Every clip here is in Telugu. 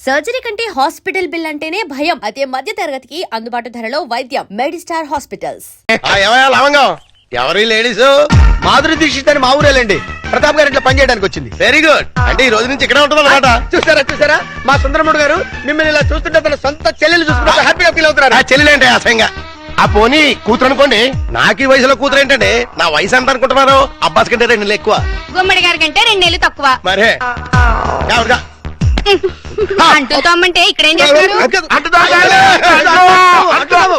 సర్జరీ కంటే హాస్పిటల్ బిల్ అంటేనే భయం. అదే మధ్య తరగతికి అందుబాటు ధరలో వైద్యం. Medistar hospitals. ఎవరి లేడీస్? మాధురి దీక్షిత్ అని మా ఊరేలండి. ప్రతాప్ గారు ఇట్లా పనిచేయడానికి వచ్చింది. Very good. అంటే ఈ రోజు నుంచి ఇక్కడ ఉంటుంది అనమాట. చూసారా మా సుందరముడు గారు మిమ్మల్ని ఇలా చూస్తుంటే తన సొంత చెల్లెలు చూసుకుంటే హ్యాపీగా ఫీల్ అవుతున్నారు. ఆ చెల్లెలేంటే అసహ్యంగా. ఆ పోనీ కూతురు అనుకోండి. నాకు ఈ వయసులో కూతురు ఏంటంటే నా వయసు ఎంత అనుకుంటున్నారు? అబ్బాస్ కంటే 2 నెలలు ఎక్కువ. గుమ్మడి గారి కంటే 2 నెలలు తక్కువ. మరే అంటూ తమ్మంటే ఇక్కడ ఏం చేస్తారు?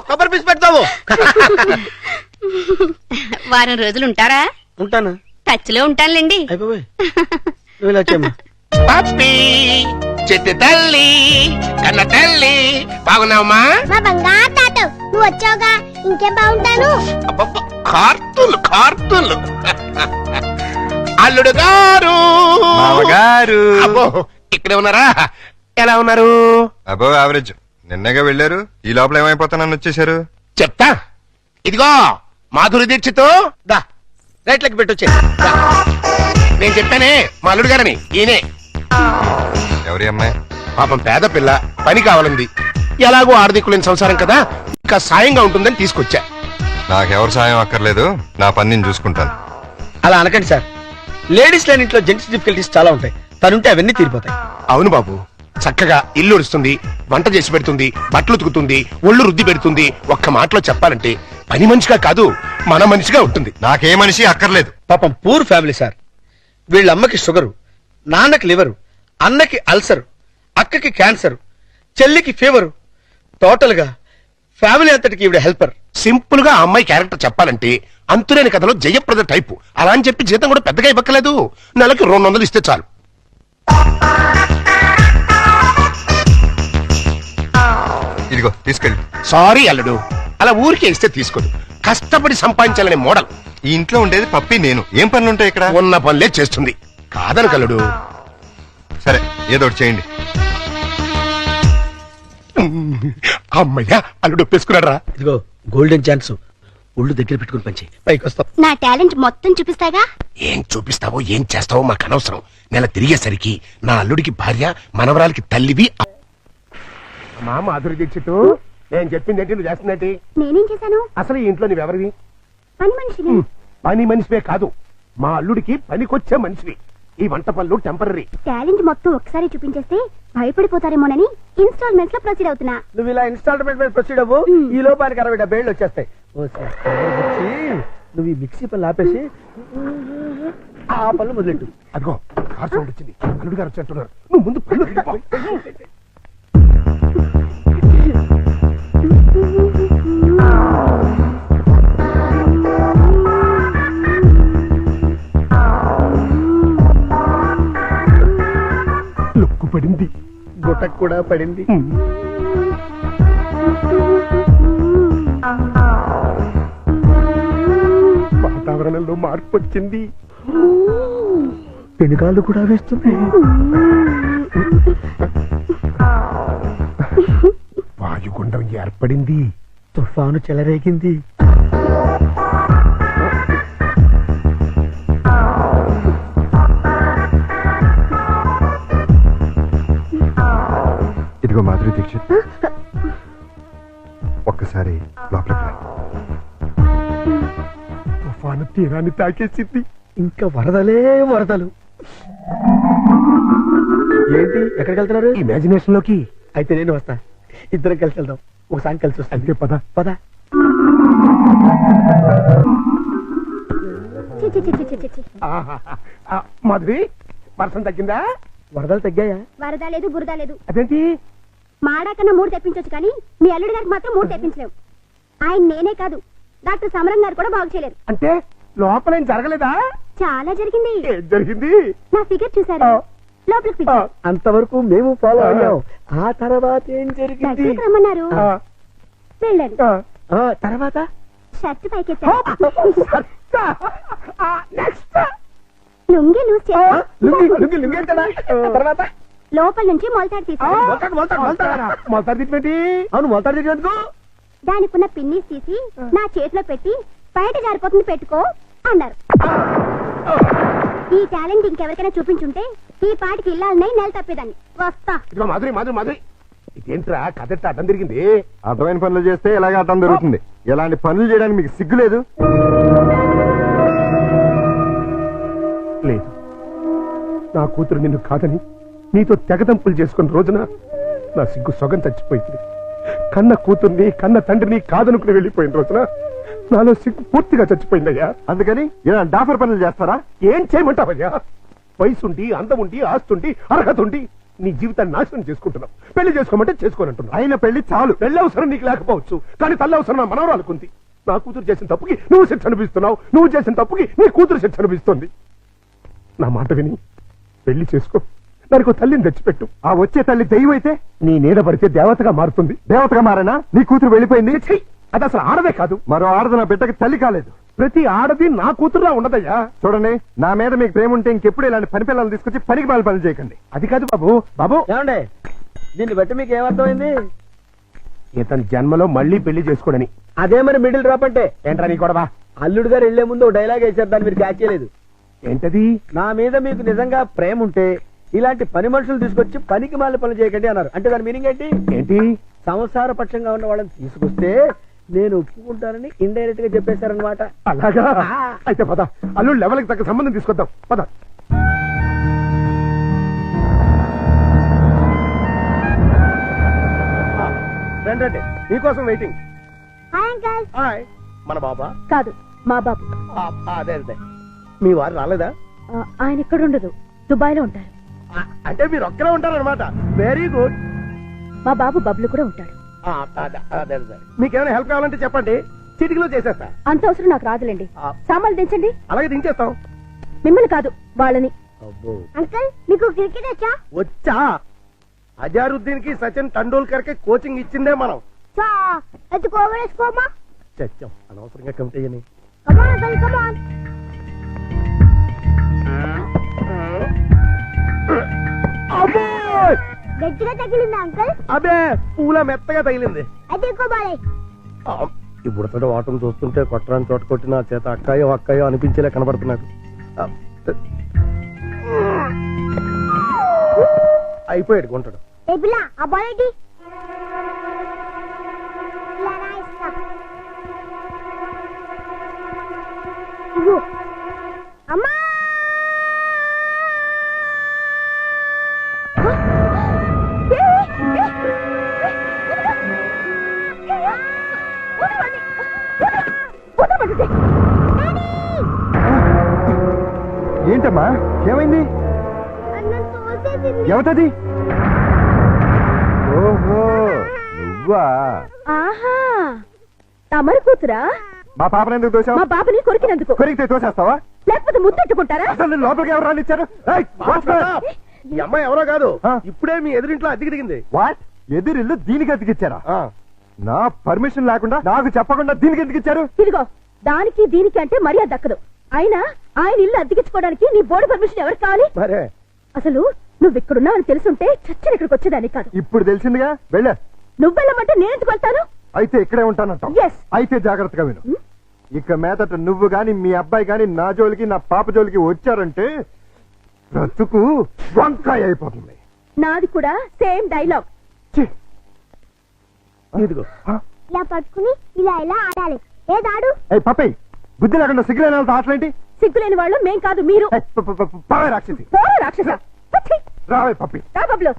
కొబ్బరి పీసు పెడతాము. వారం రోజులు ఉంటారా? ఉంటాను. టచ్ లో ఉంటానులేండి. అయిపోయి నువ్వు ఇలా వచ్చామ్మా. పప్పి చెట్టు తల్లి కన్న తల్లి బాగున్నావమ్మా? మా బంగారు తాత నువ్వు వచ్చావుగా ఇంకే బాగుంటాను. కార్తులు అల్లుడు గారు మామగారు అబ్బో ఇక్కడే ఉన్నారా? ఎలా ఉన్నారు? అబో యావరేజ్. నిన్నగా వెళ్ళారు, ఈ లోపల ఏమైపోతానని వచ్చేసారు. చెప్తా. ఇదిగో మాధురి దీక్షిత్ దా రైట్లకి పెట్టొచ్చే. నేను చెప్పానే మా అల్లుడు గారని. ఈయనే. ఎవరి అమ్మాయి? పాపం పేద పిల్ల, పని కావాలంది. ఎలాగో ఆర్థికులేని సంసారం కదా, ఇంకా సాయంగా ఉంటుందని తీసుకొచ్చా. నాకెవరు సాయం అక్కర్లేదు, నా పని నేను చూసుకుంటాను. అలా అనకండి సార్. లేడీస్ లేని ఇంట్లో జెంట్స్ డిఫికల్టీస్ చాలా ఉంటాయి. తనుంటే అవన్నీ తీరిపోతాయి. అవును బాబు, చక్కగా ఇల్లు ఉడుస్తుంది, వంట చేసి పెడుతుంది, బట్టలు ఉతుకుతుంది, ఒళ్ళు రుద్ది పెడుతుంది. ఒక్క మాటలో చెప్పాలంటే పని మనిషిగా కాదు మన మనిషిగా ఉంటుంది. నాకే మనిషి అక్కర్లేదు. పాపం పూర్ ఫ్యామిలీ సార్. వీళ్ళ అమ్మకి షుగరు, నాన్నకి లివరు, అన్నకి అల్సర్, అక్కకి క్యాన్సర్, చెల్లికి ఫీవరు. టోటల్ గా ఫ్యామిలీ అంతటికి ఈవిడ హెల్పర్. సింపుల్ గా ఆ అమ్మాయి క్యారెక్టర్ చెప్పాలంటే అంతులేని కథలో జయప్రద టైపు. అలా అని చెప్పి జీతం కూడా పెద్దగా ఇవ్వక్కలేదు. నెలకి 200 ఇస్తే చాలు. ఇదిగో తీసుకెళ్ళి. సారీ అల్లుడు, అలా ఊరికే ఇస్తే తీసుకోదు. కష్టపడి సంపాదించాలనే మోడల్. ఈ ఇంట్లో ఉండేది పప్పి నేను. ఏం పనులుంటాయి ఇక్కడ? ఉన్న పనులే చేస్తుంది. కాదని కల్లుడు. సరే ఏదో ఒకటి చేయండి. అమ్మయ్యా, అల్లుడు ఒప్పేసుకున్నాడు రా. ఇదిగో గోల్డెన్ ఛాన్స్. ఒళ్ళు దగ్గర పెట్టుకుని పంచి పైకి వస్తాం. నా టాలెంట్ మొత్తం చూపిస్తాగా. ఏం చూపిస్తావో ఏం చేస్తావో మాకు అనవసరం. నెల తిరిగేసరికి నా అల్లుడికి భార్య, మనవరాలకి తల్లివి. అమ్మా మాధురి దీక్షిత్, నేను చెప్పింది ఏంటి, నువ్వు చేస్తున్నట్టు? నేనేం చేశాను? అసలు ఈ ఇంట్లో నువ్వెవరివి? పని మనిషిని. పని మనిషివే కాదు, మా అల్లుడికి పనికొచ్చే మనిషివి. ఈ వంట పనులు టెంపరీ. టాలెంట్ మొత్తం ఒకసారి చూపించేస్తే భయపడిపోతారేమోనని ఇన్స్టాల్మెంట్స్ లో ప్రొసీడ్ అవుతున్నా. నువ్వు ఇలా ఇన్స్టాల్మెంట్ మీద ప్రొసీడ్ అవ్వు. ఈ లోపానికి 60-70 ఏళ్ళు వచ్చేస్తాయి. నువ్వు ఈ మిక్సీ పనులు ఆపేసి ఆ పనులు మొదలెట్టు. అదిగో కార్ సౌండ్ వచ్చింది. అల్లుడు గారు వచ్చేట్టున్నారు. నువ్వు ముందు పనులు వెళ్ళిపో. లుక్కు పడింది, గుట్టకు కూడా పడింది. వాతావరణంలో మార్పు వచ్చింది. పెనుగాళ్ళు కూడా వేస్తుంది. వాయుగుండం ఏర్పడింది. తుఫాను చెలరేగింది. ఇదిగో మాధురి దీక్షిత్, ఒక్కసారి లోపలికి రా. తుఫాను తీరాన్ని తాకేసింది. ఇంకా వరదలే వరదలు. ఏంటి ఎక్కడికి వెళ్తున్నారు? ఇమాజినేషన్ లోకి. అయితే నేను వస్తా. ఇద్దరం కలిసి వెళ్దాం. ఒకసారి కలిసి వస్తా. అంతే, పద పద. మాధురి, వర్షం తగ్గిందా? వరదలు తగ్గాయా? వరద లేదు, బురద లేదు. అదేంటి? మాడాకన్నా 3 తెప్పించొచ్చు కానీ మీ అల్లుడి గారికి మాత్రం 3 తెప్పించలేవు. ఆయన నేనే కాదు, డాక్టర్ సమరం గారు కూడా బాగు చేయలేరు. అంటే లోపల ఏం జరగలేదా? చాలా జరిగింది. ఏం జరిగింది? నా ఫిగర్ చూసారు, లోపలికి పిలిచారు. అంతవరకు మేము ఫాలో అయ్యాం. ఆ తర్వాత ఏం జరిగింది? దగ్గరికి రమ్మన్నారు, వెళ్ళాడు. తర్వాత షర్ట్ పైకెత్తారు, లుంగి లూజ్ చేశారు. తర్వాత లోపల నుంచి మొలతాడు తీశారు. అవును మొలతాడు తీసేందుకు దానికున్న పిన్నీస్ తీసి నా చేతిలో పెట్టి బయట జారిపోతుంది పెట్టుకో అన్నారు. ఈ టాలెంట్ ఇంకెవరికైనా చూపించుంటే ఈ పాటికి ఇల్లాలనే నెల తప్పేదాన్ని. వస్తా. ఇదిగో మాధురి మాధురి మాధురి, ఇదేంట్రా కథ అడ్డం తిరిగింది? అర్థమైన పనులు చేస్తే ఇలాగే అర్థం జరుగుతుంది. ఇలాంటి పనులు చేయడానికి మీకు సిగ్గు లేదు? లేదు, నా కూతురు నిన్ను కాదని నీతో తెగదంపులు చేసుకున్న రోజున నా సిగ్గు సొగం చచ్చిపోయింది. కన్న కూతుర్ని కన్న తండ్రిని కాదనుకుని వెళ్ళిపోయిన రోజున నాలో సిగ్గు పూర్తిగా చచ్చిపోయిందయ్యా. అందుకని ఇలా డాఫర్ పనులు చేస్తారా? ఏం చేయమంటావయ్యా? వయసుండి అందముండి ఆస్తుండి అర్హత ఉండి నీ జీవితాన్ని నాశనం చేసుకుంటున్నావు. పెళ్లి చేసుకోమంటే చేసుకోనంటున్నావు. అయిన పెళ్లి చాలు. పెళ్లి అవసరం నీకు లేకపోవచ్చు, కానీ తల్లి అవసరం నా మనవరాలుకుంది. నా కూతురు చేసిన తప్పుకి నువ్వు శిక్ష అనిపిస్తున్నావు, నువ్వు చేసిన తప్పుకి నీ కూతురు శిక్ష అనిపిస్తుంది. నా మాట విని పెళ్లి చేసుకో, దానికి తల్లిని తెచ్చిపెట్టు. ఆ వచ్చే తల్లి దెయ్యం అయితే నీ నీడ పడితే దేవతగా మారుతుంది. దేవతగా మారేనా? నీ కూతురు వెళ్ళిపోయింది. ఛీ! అది అసలు ఆడదే కాదు. మరో ఆడది నా బిడ్డకి తల్లి కాలేదు. ప్రతి ఆడది నా కూతురులా ఉండదయ్యా. చూడండి, నా మీద మీకు ప్రేమ ఉంటే ఇంకెప్పుడు ఇలాంటి పని పిల్లలు తీసుకొచ్చి పనికి మాల పనులు చేయకండి. అది కాదు బాబు. బాబు, ఏమండే, దీన్ని బట్టి మీకు ఏమర్థమైంది? ఇతని జన్మలో మళ్ళీ పెళ్లి చేసుకోడని. అదే మరి మిడిల్ డ్రాప్ అంటే. ఏంట్రా నీ గొడవ? అల్లుడు గారు వెళ్లే ముందు డైలాగ్ వేసారు, దాన్ని మీరు క్యాచ్ చేయలేదు. ఏంటది? నా మీద మీకు నిజంగా ప్రేమ ఉంటే ఇలాంటి పని మనుషులు తీసుకొచ్చి పనికి మాల పనులు చేయకండి అన్నారు. అంటే దాని మీనింగ్ ఏంటి? ఏంటి? సంసార పక్షంగా ఉన్న వాళ్ళని తీసుకొస్తే నేను ఒప్పుకుంటానని ఇండైరెక్ట్ గా చెప్పేశారనమాట. అలాగా? అయితే పద, అల్లుడు లెవెల్కి తగ్గ సంబంధం తీసుకొద్దాం. పద. రండి, మీకోసం వెయిటింగ్. Hi uncle. హాయ్. మన బాబా? కాదు, మా బాబు. అదే అదే. మీ వారు రాలేదా? ఆయన ఇక్కడ ఉండదు, దుబాయ్ లో ఉంటారు. అంటే మీరు ఒక్కరే ఉంటారనమాట. Very good. మా బాబు బబ్లు కూడా ఉంటాడు. మీకేమైనా హెల్ప్ కావాలంటే చెప్పండి, చిటికలో చేసేస్తా. అంత అవసరం నాకు రాదులేండి. సామాన్లు దించండి. అలాగే దించేస్తాం. మిమ్మల్ని కాదు, వాళ్ళని. అబ్బో, అంకల్, మీకు క్రికెట్ వచ్చా? వచ్చా? అజారుద్దీన్ కి సచిన్ టెండూల్కర్ కి కోచింగ్ ఇచ్చిందే మనం. చచ్చాం అనవసరంగా కమిటీ అని. గట్టిగా తగిలిందా అంకల్? అబే, పూల మెత్తగా తగిలింది. అయితే ఇంకోబాలే. ఇప్పుడు వాటం చూస్తుంటే కొట్టరాని చోట కొట్టిన చేత అక్కాయో అక్కాయో అనిపించేలా కనబడుతున్నాడు. అయిపోయాడు కొంటాడు. ఏ పిల్ల, ఆ బాల్ ఏంటి? ఇలా రాయిస్తా. ఇగో. అమ్మా! ఏంటమ్మా, ఏమైంది? అన్నం తోసేసింది. ఎవతది? ఓహో, నువ్వా? ఆహా, తమరి కూతురా? మా పాపను ఎందుకు తోసావు? మా బాబుని కొరికినందుకు. కొరికితే తోసేస్తావా? లేకపోతే ముద్దెట్టుకుంటారా? అసలు నేను లోపలికి ఎవరు రానిచ్చారు? ఈ అమ్మాయి ఎవరో కాదు, ఆ. ఇప్పుడే మీ ఎదురింట్లో అద్దెకి దిగింది. వాట్? ఎదురిల్లు దీనికి అతికిచ్చారా? నా పర్మిషన్ లేకుండా నాకు చెప్పకుండా దీనికి ఎందుకు ఇచ్చారు? ఇదిగో, దానికి దీనికి అంటే మర్యాద దక్కదు. అయినా ఆయన ఇల్లు అద్దెకించుకోవడానికి నీ బోర్డు పర్మిషన్ ఎవరికి కావాలి? మరే అసలు నువ్వు ఇక్కడున్నా అని తెలుసుంటే చచ్చిన ఇక్కడికి వచ్చేదాన్ని కాదు. ఇప్పుడు తెలిసిందిగా, వెళ్ళా. నువ్వు వెళ్ళమంటే నేను ఎందుకు వెళ్తాను? అయితే ఇక్కడే ఉంటానంట. Yes. అయితే జాగ్రత్తగా విను. ఇక మీదట నువ్వు గాని మీ అబ్బాయి గాని నా జోలికి నా పాప జోలికి వచ్చారంటే బ్రతుకు వంకాయ అయిపోతుంది. నాది కూడా సేమ్ డైలాగ్. ఛీ! ఇదిగో. ఇలా పట్టుకుని ఇలా ఇలా ఆడాలి. ఏదాడు? ఏయ్ పప్పి, బుద్ధి లేకుండా సిగ్గులేని వాళ్ళతో ఆటలేంటి? సిగ్గులేని వాళ్ళు మేం కాదు, మీరు. ఏయ్, పావే రాక్షసి. పోరా రాక్షస. ఛీ! రావే పప్పి. రా బబ్లు.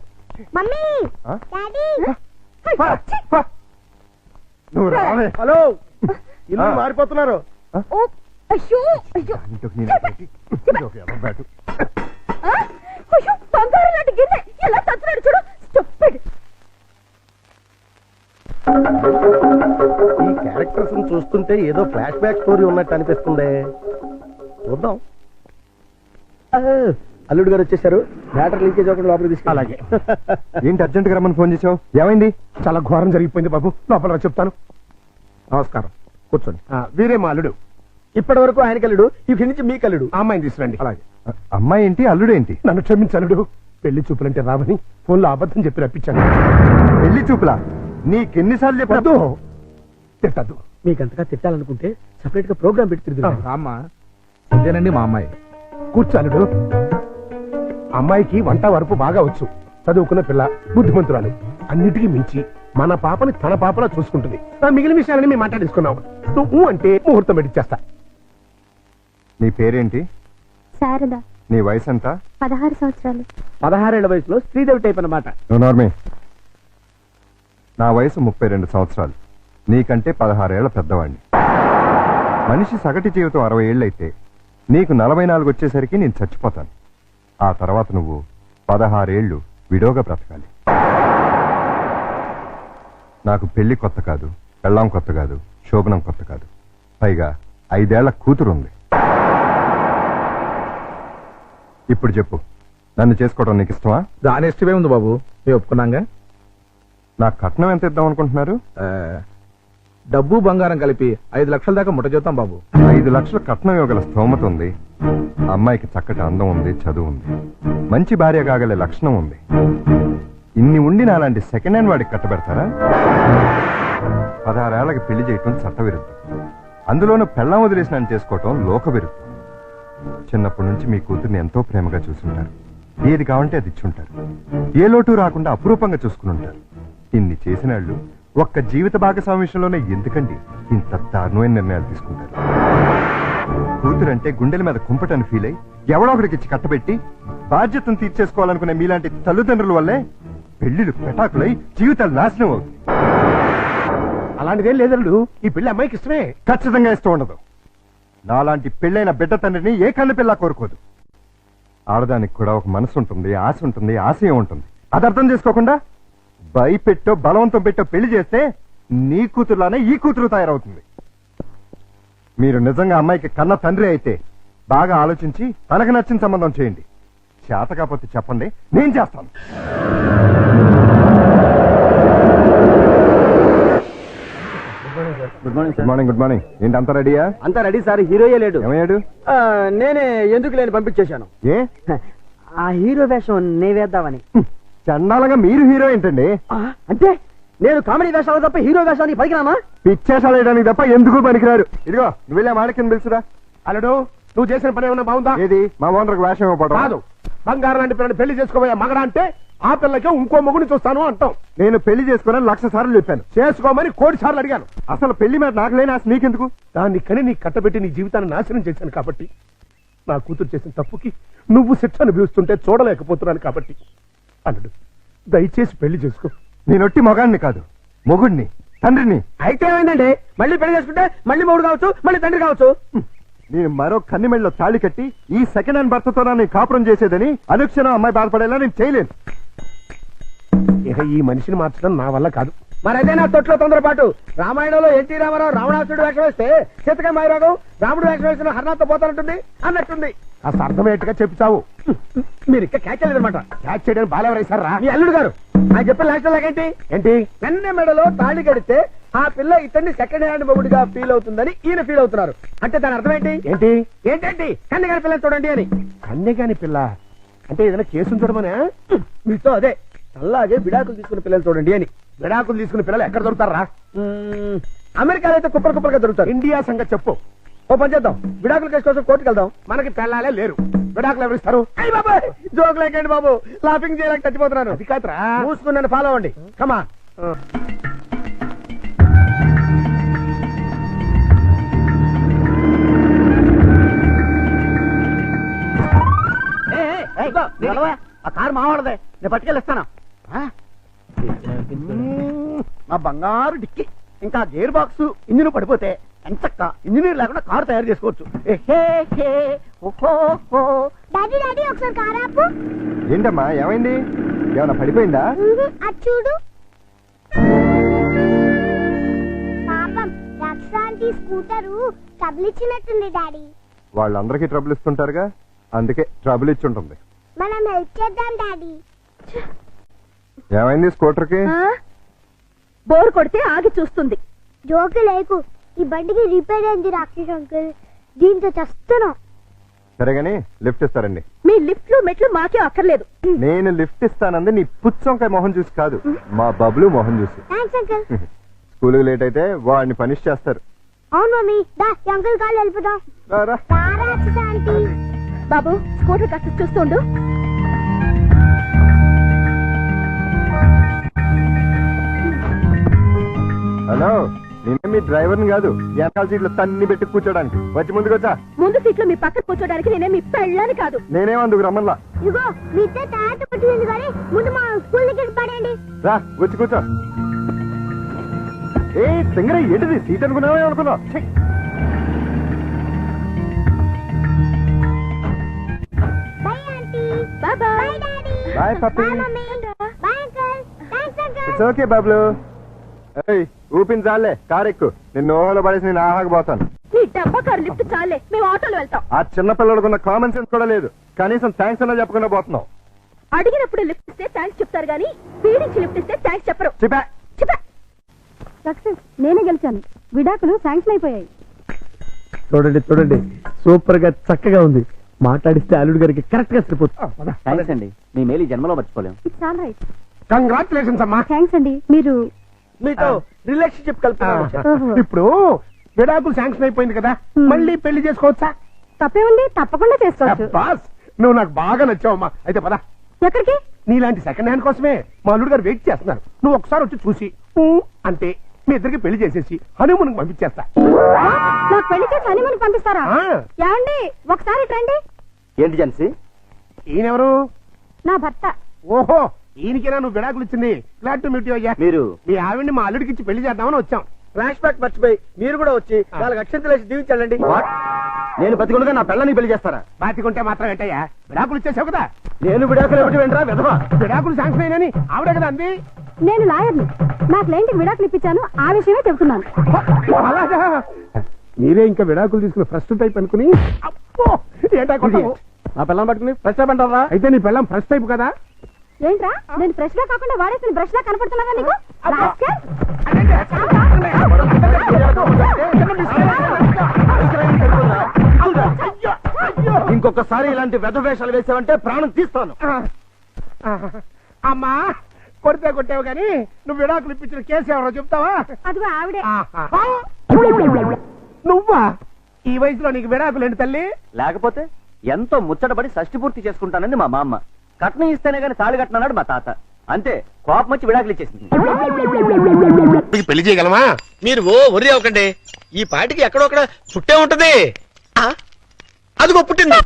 మమ్మీ, ఆ? డాడీ. పా, పా. నువ్వు రావే. హలో, ఇల్లు ఆ. మారిపోతున్నారు. ఓ, అయ్యో అయ్యో. ఇంటికి నేను పెట్టి, ఇదొక ఎర్ర బ్యాటు. ఆ? అయ్యో, బంగారం లాంటి గిన్నె ఎలా తత్తున్నాడు చూడు. స్టూపిడ్. ఈ క్యారెక్టర్స్ చూస్తుంటే ఏదో ఫ్లాష్ బ్యాక్ స్టోరీ ఉన్నట్టు అనిపిస్తుంది. చూద్దాం. అల్లుడు గారు వచ్చేసారు. బ్యాటర్ లీకేజ్ అవ్వకుండా లోపలికి తీసుకు. అలాగే. ఏంటి అర్జెంట్ గా రమ్మని ఫోన్ చేసావు? ఏమైంది? చాలా ఘోరం జరిగిపోయింది బాబు. లోపల రా, చెప్తాను. నమస్కారం, కూర్చోండి. వీరే మా అల్లుడు. ఇప్పటి వరకు ఆయన కల్లుడు, ఇక్కడి నుంచి మీ కల్లుడు. ఆ అమ్మాయిని తీసుకురండి. అలాగే. అమ్మాయి ఏంటి, అల్లుడు ఏంటి? నన్ను క్షమించలుడు. పెళ్లి చూపులంటే రావని ఫోన్లో అబద్ధం చెప్పి రప్పించాను. పెళ్లి చూపులా? నీకెన్నిసార్లు చెప్పొద్దు. తిట్టద్దు. మీకంతగా తిట్టాలనుకుంటే సపరేట్ గా ప్రోగ్రామ్ పెట్టి తిరుగుతాం. రామ్మా, ఇదేనండి మా అమ్మాయి. కూర్చాలుడు. అమ్మాయికి వంట వరపు బాగా వచ్చు, చదువుకున్న పిల్ల, బుద్ధిమంతురాలు. అన్నిటికీ మించి మన పాపని తన పాపలా చూసుకుంటుంది. మిగిలిన విషయాలని మేము మాట్లాడేసుకున్నాం. నువ్వు అంటే ముహూర్తం పెట్టిచ్చేస్తా. నీ పేరేంటి? శారద, నీ వయసు ఎంత? 16 సంవత్సరాలు. 16 ఏళ్ల వయసులో శ్రీదేవి టైప్ అన్నమాట. నార్మే, నా వయసు 32 సంవత్సరాలు. నీకంటే 16 ఏళ్ల పెద్దవాడిని. మనిషి సగటు జీవితం 60 ఏళ్ళైతే నీకు 44 వచ్చేసరికి నేను చచ్చిపోతాను. ఆ తర్వాత నువ్వు 16 ఏళ్ళు విడోగా బ్రతకాలి. నాకు పెళ్లి కొత్త కాదు, పెళ్ళాం కొత్త కాదు, శోభనం కొత్త కాదు. పైగా 5 ఏళ్ల కూతురుంది. ఇప్పుడు చెప్పు, నన్ను చేసుకోవడం నీకు ఇష్టమా? దాని ఇష్టమే ఉంది బాబు, మేము ఒప్పుకున్నాగా. నాకు కట్నం ఎంత ఇద్దాం అనుకుంటున్నారు? డబ్బు బంగారం కలిపి 5 లక్షల దాకా ముట్ట చూద్దాం బాబు. 5 లక్షల కట్నం ఇవ్వగల స్తోమత ఉంది. అమ్మాయికి చక్కటి అందం ఉంది, చదువు ఉంది, మంచి భార్య కాగలే లక్షణం ఉంది. ఇన్ని ఉండి నాలాంటి సెకండ్ హ్యాండ్ వాడికి కట్టబెడతారా? 16 ఏళ్లకి పెళ్లి చేయటం చట్టవిరుద్ధం. అందులోనూ పెళ్ళాం వదిలేసిన చేసుకోవటం లోక విరుద్ధం. చిన్నప్పటి నుంచి మీ కూతుర్ని ఎంతో ప్రేమగా చూసుంటారు. ఏది కావంటే అది ఇచ్చుంటారు. ఏ లోటు రాకుండా అపురూపంగా చూసుకుని ఉంటారు. ఇన్ని చేసిన వాళ్ళు ఒక్క జీవిత భాగస్వామి విషయంలోనే ఎందుకండి ఇంత దారుణమైన నిర్ణయాలు తీసుకుంటారు? కూతురంటే గుండెల మీద కుంపటని ఫీల్ అయి ఎవడో ఒకడికి ఇచ్చి కట్టబెట్టి బాధ్యతను తీర్చేసుకోవాలనుకునే మీలాంటి తల్లిదండ్రుల వల్లే పెళ్లిళ్ళు పెటాకులై జీవితాలు నాశనం అవుతుంది. అలాంటిదేం లేదల్లుడు, ఈ పెళ్లి అమ్మాయికి ఇష్టమే. ఖచ్చితంగా ఇష్టం ఉండదు. నాలాంటి పెళ్ళైన బిడ్డ తండ్రిని ఏ కన్ను పిల్ల కోరుకోదు. ఆడదానికి కూడా ఒక మనసు ఉంటుంది, ఆశ ఉంటుంది, ఆశయం ఉంటుంది. అది అర్థం చేసుకోకుండా భయపెట్టో బలవంతం పెట్టో పెళ్లి చేస్తే నీ కూతురులానే ఈ కూతురు తయారవుతుంది. మీరు నిజంగా అమ్మాయికి కన్న తండ్రి అయితే బాగా ఆలోచించి తనకు నచ్చిన సంబంధం చేయండి. చేత కాకపోతే చెప్పండి, నేను చేస్తాను. Good morning. Good morning. ఏంటి అంతా రెడీయా? అంతా రెడీ సార్, హీరోయే లేడు. ఏమయ్యాడు? నేనే ఎందుకు లేని పంపించేశాను. ఏ ఆ హీరో వేషం నే వేద్దామని. చండాలంగా మీరు హీరో ఏంటండి? అంటే నేను కామెడీ వేషాలు తప్ప హీరో వేషానికి పనికిరామా? పిచ్చేసాలు వేయడానికి తప్ప ఎందుకు పనికిరారు. ఇదిగో నువ్వు వెళ్ళే మాట కింద పిలుచురా. అల్లుడు, నువ్వు చేసిన పని ఏమన్నా బాగుందా? ఏది మా ఓనర్కి వేషం ఇవ్వబడదు. కాదు, బంగారం లాంటి పిల్లని పెళ్లి చేసుకోబోయే మగడా అంటే ఆ పిల్లకే ఇంకో మొగుని చూస్తాను అంటాం. నేను పెళ్లి చేసుకోనని 1,00,000 సార్లు చెప్పాను. చేసుకోమని 1,00,000 సార్లు అడిగాను. అసలు పెళ్లి మీద నాకు లేని ఆశ నీకెందుకు? దాన్ని కని నీ కట్టబెట్టి నీ జీవితాన్ని నాశనం చేశాను కాబట్టి, నా కూతురు చేసిన తప్పుకి నువ్వు శిక్ష అనుభవిస్తుంటే చూడలేకపోతున్నాను కాబట్టి, అల్లుడు దయచేసి పెళ్లి చేసుకో. నేనొట్టి మగాడిని కాదు, మొగుడిని, తండ్రిని. అయితే ఏమైందండి, మళ్ళీ పెళ్లి చేసుకుంటే మళ్ళీ మూడు కావచ్చు, మళ్ళీ తండ్రి కావచ్చు. నేను మరో కన్నిమెళ్ళలో తాళి కట్టి ఈ సెకండ్ హ్యాండ్ భర్తతో నేను కాపురం చేసేదని అనుక్షణం అమ్మాయి బాధపడేలా నేను చేయలేను. ఇక ఈ మనిషిని మార్చడం నా వల్ల కాదు. మరైతే నా తొట్లో తొందరపాటు. రామాయణంలో ఎన్టీ రామారావు రావణాసురుడు వేషం వేస్తే సీతకాయ మాయరాగం రాముడు వేషం వేసిన హర్నాథ్తో పోతానంటుంది అన్నట్టుంది. కాస్త అర్థమయ్యేట్టుగా చెప్పావు. మీరు ఇంకా క్యాచ్ చేయలేదన్నమాట. క్యాచ్ చేయడానికి బాలెవరేశారా? మీ అల్లుడు గారు ఆయన చెప్పిన లాస్ట్ లాగేంటి? ఏంటి? వెన్న మెడలో తాళి కడితే ఆ పిల్ల ఇతన్ని సెకండ్ హ్యాండ్ మొగుడిగా ఫీల్ అవుతుందని ఈయన ఫీల్ అవుతున్నారు. అంటే దాని అర్థం ఏంటి? ఏంటి? ఏంటండి కన్యగారి పిల్లలు చూడండి అని. కన్యగాని పిల్ల అంటే ఏదైనా కేసు చూడమనే? మీతో అదే అలాగే విడాకులు తీసుకున్న పిల్లలు చూడండి అని. విడాకులు తీసుకున్న పిల్లలు ఎక్కడ దొరుకుతారా? అమెరికాలో అయితే కుప్పలు కుప్పలుగా దొరుకుతారు. ఇండియా సంగతి చెప్పు. ఓ పని చేద్దాం, విడాకుల కేసు కోసం కోర్టుకు వెళ్దాం. మనకి పిల్లలే లేరు, విడాకులు ఎవరిస్తారు? అయ్యి బాబు జోక్ లేకండి బాబు, లాఫింగ్ చేయలేక చచ్చిపోతున్నాను. అది కాదురా. మూసుకుని నన్ను ఫాలో అవ్వండి. కమా ఆ కారు మావాడదే, నేను పట్టుకెళ్ళిస్తాను. మా బంగారు డిక్కి ఇంకా గేర్ బాక్స్ ఇంజిన్ పడిపోతే ఎంచక్క ఇంజనీర్ లేకుండా కారు తయారు చేసుకోవచ్చు. డాడీ డాడీ ఒకసారి కారు ఆపు. ఏంటమ్మా ఏమైంది? ఏమైనా పడిపోయిందా? అది చూడు. పాపం రక్షాంటి స్కూటరు ట్రబుల్ ఇచ్చినట్టుంది డాడీ. వాళ్ళందరికీ ట్రబుల్ ఇస్తుంటారుగా, అందుకే ట్రబుల్ ఇచ్చి ఉంటుంది. మనం హెల్ప్ చేద్దాం డాడీ. ఏమైంది స్కూటర్కి? బోర్ కొడితే ఆగి చూస్తుంది. జోకు లేకు, ఈ బండికి రిపేర్ అయింది రాక్షస్ అంకుల్, దీంతో చస్తున్నాం. సరేగాని లిఫ్ట్ ఇస్తారండి. మీ లిఫ్ట్లు మెట్లు మాకే అక్కర్లేదు. నేను లిఫ్ట్ ఇస్తానంది నీ పుచ్చంకాయ మొహం చూసి కాదు, మా బబ్లు మొహం చూసి. Thanks uncle. స్కూల్కి లేట్ అయితే వాడిని పనిష్ చేస్తారు. అవును మమ్మీ, దా అంకుల్ కాళ్ళు వెళ్ళిపోదాం. రారా. రాక్షస్ ఆంటీ. బాబు స్కూటర్ కాస్త చూస్తుండు. మీ డ్రైవర్ని కాదు వెనకాల సీట్లు తన్ని పెట్టి కూర్చోడానికి వచ్చి ముందుకు వచ్చా ముందు సీట్లో మీ పక్కన కూర్చోడానికి నేనే మీ పెళ్ళని కాదు. నేనేమందుకు రమ్మల్లా ఇగో మీ తాత పట్టింది కానీ ముందు మా స్కూల్ దగ్గర పడండి. రా వచ్చి కూర్చో. ఏ సింగరే ఏంటిది సీట్ అనుకున్నావే అనుకున్నావు. Bye aunty. Bye bye daddy. Bye puppy. Bye mummy. Bye uncle. Thanks uncle. It's okay బాబులు. ఏయ్ ఊపిన చాలే కారు ఎక్కు. నిన్ను ఓహోలో పడేసి నేను ఆహాకపోతాను. ఈ డబ్బా కారు లిఫ్ట్ చాలే మేము ఆటోలో వెళ్తాం. ఆ చిన్న పిల్లలకున్న కామన్ సెన్స్ కూడా లేదు. కనీసం థ్యాంక్స్ అన్నా చెప్పకుండా పోతున్నావు. అడిగినప్పుడు లిఫ్ట్ ఇస్తే థ్యాంక్స్ చెప్తారు గానీ పీడించి లిఫ్ట్ ఇస్తే థ్యాంక్స్ చెప్పరు. చెప్పా సక్సెస్ నేనే గెలిచాను. విడాకులు శాంక్షన్ అయిపోయాయి. చూడండి చూడండి, సూపర్ గా చక్కగా ఉంది. మాట్లాడిస్తే అల్లుడు గారికి కరెక్ట్ గా సరిపోతుంది. థ్యాంక్స్ అండి, మీ మేలు ఈ జన్మలో మర్చిపోలేం. It's all right. కంగ్రాచులేషన్స్ అమ్మా. థ్యాంక్స్ అండి. మీరు మీతో రిలేషన్షిప్ కలుపుతున్నాను. ఓహో. ఇప్పుడు విడాకులు శాంక్షన్ అయిపోయింది కదా, మళ్ళీ పెళ్లి చేసుకోవచ్చా? తప్పేముంది, తప్పకుండా చేసుకోవచ్చు. బాస్ నువ్వు నాకు బాగా నచ్చావమ్మా. అయితే పద. ఎక్కడికి? నీలాంటి సెకండ్ హ్యాండ్ కోసమే మా అల్లుడు గారు వెయిట్ చేస్తున్నారు. నువ్వు ఒకసారి వచ్చి చూసి ఊ అంటే మీ ఇద్దరికి పెళ్లి చేసేసి హనీమూన్ పంపించేస్తా. నాకు పెళ్లి చేసి హనీమూన్ పంపిస్తారా? ఆ. ఏమండి ఒకసారి రండి. ఏంటి జన్సీ? ఈయనెవరు? నా భర్త. ఓహో, ఈయనకేనా నువ్వు విడాకులు ఇచ్చింది? గ్లాడ్ టు మీట్ యు అయ్యా. మీరు మీ ఆవిడ్ని మా అల్లుడికి ఇచ్చి పెళ్లి చేద్దామని వచ్చాం. ఫ్లాష్ బ్యాక్ మర్చిపోయి మీరు కూడా వచ్చి వాళ్ళకి అక్షంతలు వేసి దీవించండి. నేను బతికుండగా నా పిల్లని పెళ్లి చేస్తారా? బాతికుంటే మాత్రం ఏంటయ్యా, విడాకులు ఇచ్చేసావు కదా. నేను విడాకులు ఎప్పుడు వెంటరా విధవా? విడాకులు శాంక్షన్ అయినని ఆవిడే కదా అంది. నేను లాయర్ని. నా క్లయింట్ విడాకులు ఇప్పించాను. ఆ విషయమే చెబుతున్నాను. అలాగా? మీరే ఇంకా విడాకులు తీసుకుని ఫస్ట్ టైప్ అనుకుని అప్పో ఏంటా కొట్టవు? నా పిల్లని పట్టుకుని ఫ్రెష్ అప్ అంటారా? అయితే నీ పిల్లం ఫస్ట్ టైప్ కదా. ఏంట్రా నేను ఫ్రెష్ గా కాకుండా వాడేసిన బ్రష్ లా కనపడుతున్నాగా నీకు? రాస్కెల్. ఇంకొకసారి ఇలాంటి వెధ వేషాలు వేసావంటే ప్రాణం తీస్తాను. అమ్మా కొడితే కొట్టావు కానీ నువ్వు విడాకులు ఇప్పించిన కేసు ఎవరో చెప్తావా? అదిగో ఆవిడే. ఆహా. నువ్వా? ఈ వయసులో నీకు విడాకులు ఏంటి తల్లి? లేకపోతే ఎంతో ముచ్చటపడి షష్టి పూర్తి చేసుకుంటానంది మా మామ. కట్నం ఇస్తేనే గాని తాళి కట్టినాడు మా తాత. అంతే, కోపం వచ్చి విడాకులు ఇచ్చేసింది. పెళ్లి చేయగలమా? మీరు ఒరి అవ్వకండి. ఈ పాటికి ఎక్కడొక్కడ పుట్టే ఉంటది. అదిగో పుట్టింది.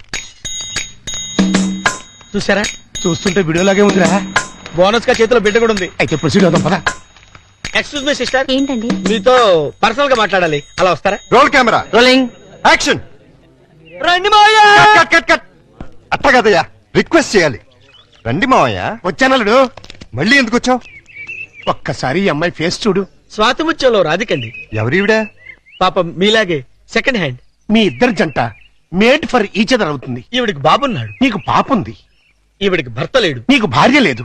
చూసారా? చూస్తుంటే వీడియోలాగే ఉందిరా. బోనస్ గా చేతిలో బిడ్డ కూడా ఉంది. అయితే ప్రొసీడ్ అవుదాం పద. ఎక్స్క్యూజ్ మీ సిస్టర్, ఏంటండి? మీతో పర్సనల్ గా మాట్లాడాలి. అలా వస్తారా? Roll camera rolling action. రండి మావయ్య. Cut cut cut. అట్ట కదయ్యా, రిక్వెస్ట్ చేయాలి. రండి మావయ్య. వచ్చానల్లుడు. మళ్ళీ ఎందుకు వచ్చావు? ఒక్కసారి ఈ అమ్మాయి ఫేస్ చూడు. స్వాతి ముత్యంలో రాధికండి. ఎవరివిడా? పాపం మీలాగే సెకండ్ హ్యాండ్. మీ ఇద్దరు జంట మేడ్ ఫర్ ఈచ్ అదర్ అవుతుంది. ఈవిడికి బాబున్నాడు. నీకు పాపుంది. ఈవిడికి భర్త లేడు. నీకు భార్య లేదు.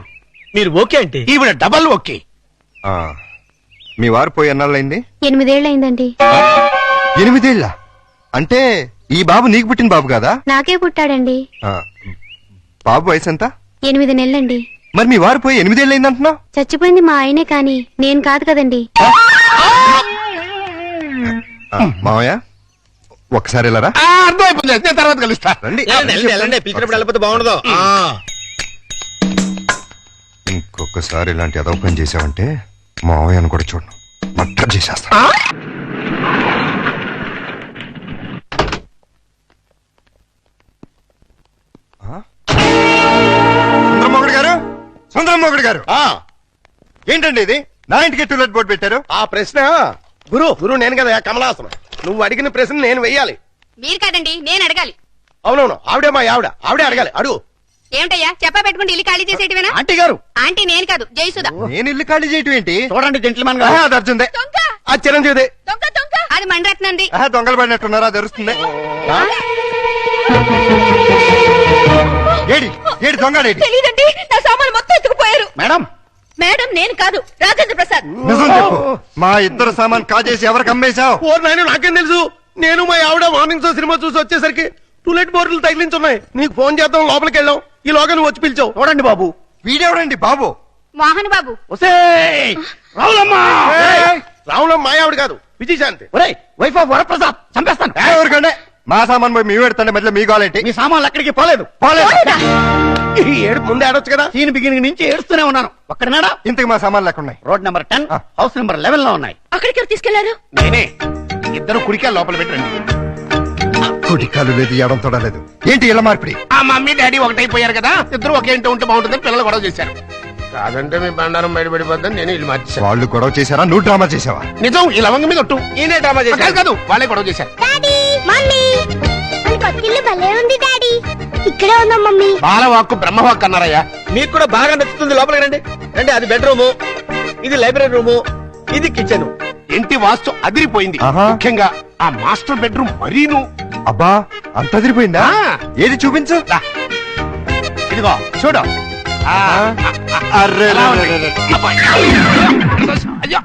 మీరు ఓకే అంటే ఈవిడ డబల్ ఓకే. ఆ, మీ వారు పోయి ఎన్నాళ్ళైంది? 8 ఏళ్ళైందండి. 8 ఏళ్ళ? అంటే ఈ బాబు నీకు పుట్టిన బాబు కాదా? నాకే పుట్టాడండి. ఆ, బాబు వయసు ఎంత? 8 నెలలండి. మరి మీ వారు పోయి 8 ఏళ్ళైంది అంటున్నావు? చచ్చిపోయింది మా ఆయనే కానీ నేను కాదు కదండి. మావయ్య ఒకసారి వెళ్ళరా. అర్థమైపోతుంది. నేను తర్వాత కలుస్తా. రండి. పిలిచినప్పుడు వెళ్ళిపోతే బాగుండదు. ఇంకొకసారి ఇలాంటి అదవ పని చేసావంటే మావయ్యను కూడా చూడను, మర్డర్ చేసేస్తా. సుందరమోగుడు గారు, సుందరమోగుడు గారు, ఏంటండి ఇది? నా ఇంటికి టూలెట్ బోర్డు పెట్టారు. ఆ ప్రశ్న గురు నేను కదా కమలాసనం. నువ్వు అడిగిన ప్రశ్న నేను వెయ్యాలి. మీరు కాదండి, నేను అడగాలి. అవునవును, ఆవిడే మా ఆవిడే అడగాలి. అడుగు. ఏమిటయ్యా చెప్పా పెట్టుకుంటే ఇల్లు ఖాళీ చేసేటివేనా? ఆంటీ గారు, ఆంటీ నేను కాదు, జయసుధ. నేను ఇల్లు ఖాళీ చేయటం ఏంటి? చూడండి జెంట్లమన్ ఆహా, అది అర్జుందే. దొంగ ఆ చిరంజీవిదే. దొంగ దొంగ అది మండరత్నంది. ఆహా, దొంగలు పడినట్టున్నారా? తెరుస్తుంది. ఏడి ఏడి దొంగడేడి? తెలీదండి, నా సామాన్ మొత్తం ఎత్తుకుపోయారు. మేడం, మేడం నేను కాదు, రాజేంద్ర ప్రసాద్. నిజం చెప్పు. మా ఇద్దరు సామాన్ కాజేసి ఎవరికి అమ్మేశావు? ఓ నాయన, నాకేం తెలుసు? నేను మా ఆవిడ మార్నింగ్ షో సినిమా చూసి వచ్చేసరికి టూలెట్ బోర్డులు తగిలించున్నాయి. నీకు ఫోన్ చేద్దాం లోపలికి వెళ్ళాం. ఈ లోగా నువ్వు వచ్చి పిలిచావు. చూడండి బాబు. వీడెవడండి బాబు? మోహన్ బాబు. రావులమ్మా. రావులం మా ఆవిడ కాదు, విజయశాంతి. వైఫ్ ఆఫ్ వరప్రసాద్ చంపేస్తాను. ఎవరికంటే మా సామాన్ పోయి మీ పెడతాండి మధ్యలో మీ గోలేంటి మీ సామాన్లు ఎక్కడికి పోలేదు ఈ ఏడు ముందే ఆడొచ్చు కదా. సీన్ బిగినింగ్ నుంచి ఏడుస్తూనే ఉన్నాను. ఒక్కడినాడా? ఇంతకు మా సామాన్లు ఎక్కడ ఉన్నాయి? రోడ్ నెంబర్ 10 హౌస్ నెంబర్ 11 లో ఉన్నాయి. అక్కడికి ఎవరు తీసుకెళ్లారు? నేనే. ఇద్దరు కుడికాయ లోపల పెట్టండి. కుటికాలు లేదు ఎడం తోడలేదు. ఏంటి ఇలా మార్పిడి? ఆ మమ్మీ డాడీ ఒకటైపోయారు కదా, ఇద్దరు ఒకే ఇంటి ఉంటే బాగుంటుందని పిల్లలు గొడవ చేశారు. కాదంటే మీ బండారం బయటపడిపోద్దని నేను ఇల్లు మార్చేశాను. వాళ్ళు గొడవ చేశారా, నువ్వు డ్రామా చేసావా? నిజం, ఈ లవంగ మీద ఒట్టు. ఈయనే డ్రామా కాదు చేశారు. కాదు, వాళ్ళే గొడవ చేశారు. డాడీ మమ్మీ మన కొత్తిల్లు భలే ఉంది డాడీ. ఇక్కడే ఉందాం మమ్మీ. బాలవాక్కు బ్రహ్మవాక్కు అన్నారయ్యా. మీకు కూడా బాగా నచ్చుతుంది. లోపలికి రండి. రండి. అది బెడ్రూమ్, ఇది లైబ్రరీ రూము, ఇది కిచెన్. ఇంటి వాస్తు అదిరిపోయింది. ఆహా. ముఖ్యంగా ఆ మాస్టర్ బెడ్రూమ్ మరీను. అబ్బా అంత అదిరిపోయిందా? ఆ. ఏది చూపించు. దా. ఇదిగో చూడు. ఆ, అర్రే ఎలా ఉంది? అబ్బా. అయ్యో,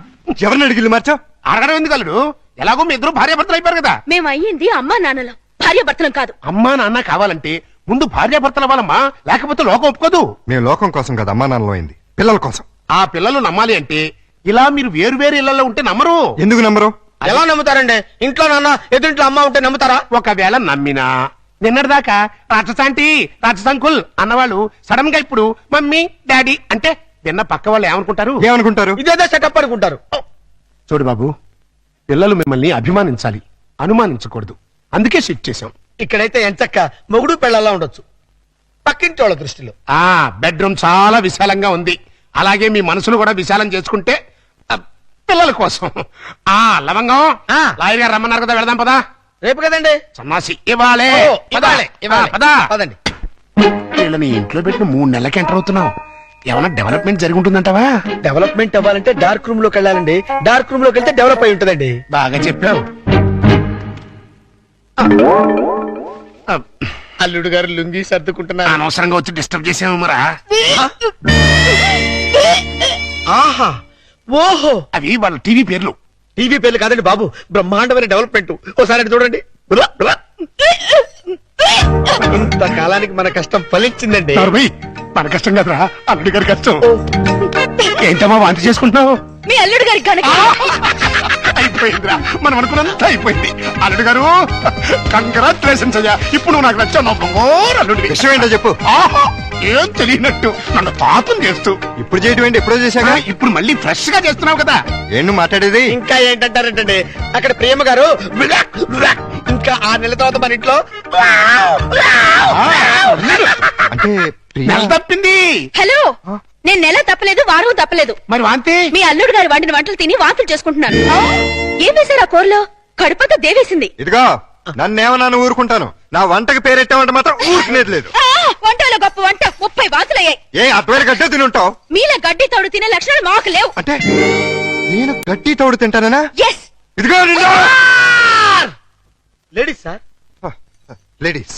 ఎవరిని అడిగి మార్చావు? అడగడం ఎందుకు అల్లుడు? ఎలాగో మీ ఇద్దరు భార్యాభర్తలు అయిపోయారు కదా. మేము అయ్యింది అమ్మా నాన్నలం, భార్య భర్తలం కాదు. అమ్మా నాన్న కావాలంటే ముందు భార్యాభర్తలు అవ్వాలమ్మా, లేకపోతే లోకం ఒప్పుకోదు. మేము లోకం కోసం కదా అమ్మా నాన్నలో అయింది, పిల్లల కోసం. ఆ పిల్లలు నమ్మాలి అంటే ఇలా మీరు వేరు వేరు ఇళ్లలో ఉంటే నమ్మరు. ఎందుకు నమ్మరు? ఎలా నమ్ముతారండి? ఇంట్లో నాన్న ఎదురింట్లో అమ్మ ఉంటే నమ్ముతారా? ఒకవేళ నమ్మినా నిన్నటిదాకా రాక్షసాంటి రాక్షసంకుల్ అన్నవాళ్ళు సడన్ గా ఇప్పుడు మమ్మీ డాడీ అంటే విన్న పక్క వాళ్ళు ఏమనుకుంటారు? ఏమనుకుంటారు? ఇదేదో సెటప్ అనుకుంటారు. చూడు బాబు, పిల్లలు మిమ్మల్ని అభిమానించాలి, అనుమానించకూడదు. అందుకే షిఫ్ట్ చేశాం. ఇక్కడైతే ఎంచక్క మొగుడు పెళ్ళలా ఉండొచ్చు. పక్కింటి వాళ్ళ దృష్టిలో ఆ బెడ్రూమ్ చాలా విశాలంగా ఉంది. అలాగే మీ మనసును కూడా విశాలం చేసుకుంటే పిల్లల కోసం. ఆ లవంగం ఆ. లాయర్ గారు రమ్మన్నారు కదా, వెళదాం పదా. రేపు కదండి. సన్నాసి ఇవ్వాలే. ఓ, పదా. ఇవ్వాలి, ఇవ్వాలి. పదా. పదండి. వీళ్ళని ఇంట్లో పెట్టిన 3 నెలలకి ఎంటర్ అవుతున్నావు. ఏమైనా డెవలప్మెంట్ జరిగి ఉంటుందంటావా? డెవలప్మెంట్ అవ్వాలంటే డార్క్ రూమ్ లోకి వెళ్ళాలండి. డార్క్ రూమ్ లోకి వెళ్తే డెవలప్ అయి ఉంటుందండి. బాగా చెప్పావు. అల్లుడు గారు లుంగి సర్దుకుంటున్నారు. అనవసరంగా వచ్చి డిస్టర్బ్ చేసాము మరా. ఆహా, ఓహో, అవి వాళ్ళ టీవీ పేర్లు. టీవీ పేర్లు కాదండి బాబు, బ్రహ్మాండమైన డెవలప్మెంట్. ఒకసారి అటు చూడండి. బుర్ర, బుర్ర. ఇంతకాలానికి మన కష్టం ఫలించిందండి. నార్మల్, మన కష్టం కదరా, అల్లుడి గారి కష్టం. ఏంటమ్మా వాంతి చేసుకుంటున్నావు? మీ అల్లుడు గారికి కనుక అయిపోయిందిరా, మనం అనుకున్నంత అయిపోయింది. అల్లుడు గారు కంగ్రాచులేషన్స్ అయ్యా. ఇప్పుడు నువ్వు నాకు నచ్చావు. నా బంగారు అల్లుడివి. విషయం ఏంటో చెప్పు. ఆహా, ఏం తెలియనట్టు నన్ను తాతం చేస్తూ ఇప్పుడు చేయటం ఏంటి? ఎప్పుడో చేశాక ఇప్పుడు మళ్ళీ ఫ్రెష్ గా చేస్తున్నావు కదా. ఏంటి మాట్లాడేది? ఇంకా ఏంటంటారంటండి, అక్కడ ప్రేమ గారు ఇంకా 6 నెలల తర్వాత మన ఇంట్లో అంటే ప్రియా- నెల తప్పింది. హలో, నేను నెల తప్పలేదు, వారం తప్పలేదు. మరి వాంతి మీ అల్లుడు గారు వండిన వంటలు తిని వాంతులు చేసుకుంటున్నాను. ఏం వేశారు ఆ కూరలో? కడుపంతా దేవేసింది. ఇదిగో నన్నేమన్నా ఊరుకుంటాను, నా వంటకి పేరెట్టామంటే మాత్రం ఊరుకునేది లేదు. వంటలో గొప్ప వంట 30 వాంతులయ్యాయి. ఏ అటువైపు గడ్డే తినుంటావు? మీలా గడ్డి తోడు తినే లక్షణాలు మాకు లేవు. అంటే నేను గడ్డి తోడు తింటానా? ఎస్, ఇదిగో నిన్ను. Ladies sir. లేడీస్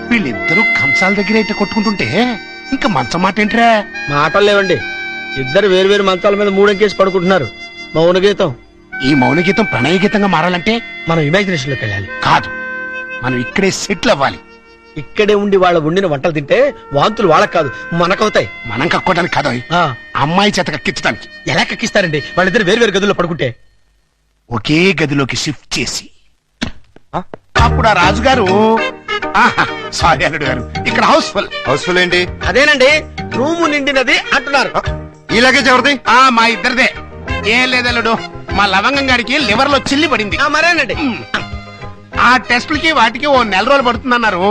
వీళ్ళిద్దరూ కంచాల దగ్గర అయితే కొట్టుకుంటుంటే ఇంకా మంచం మాట ఏంట్రా? మాటలు లేవండి. ఇద్దరు వేరు వేరు మంచాల మీద మూడెంకేసి పడుకుంటున్నారు. మౌన గీతం. ఈ మౌన గీతం ప్రణయ గీతంగా మారాలంటే మనం ఇమాజినేషన్ లోకి వెళ్ళాలి. కాదు, మనం ఇక్కడే సెటిల్ అవ్వాలి. ఇక్కడే ఉండి వాళ్ళ వండిన వంటలు తింటే వాంతులు వాళ్ళకి కాదు మనకవుతాయి. మనం కక్కోవడానికి కాదు, ఆ, అమ్మాయి చేత కక్కించడానికి. ఎలా కక్కిస్తారండి వాళ్ళిద్దరు వేరు వేరు గదుల్లో పడుకుంటే? ఒకే గదిలోకి షిఫ్ట్ చేసి ఆ? అప్పుడు ఆ రాజుగారు సారీ అల్లుడు గారు, ఇక్కడ హౌస్ఫుల్. హౌస్ఫుల్ ఏంటి? అదేనండి, రూము నిండినది అంటున్నారు. ఈ లగేజ్ ఎవరిది? మా ఇద్దరిదే. ఏం లేదల్లుడు, మా లవంగం గారికి లివర్ లో చిల్లి పడింది. మరేనండి. ఆ టెస్టులకి వాటికి 1 నెల రోజులు పడుతుందన్నారు.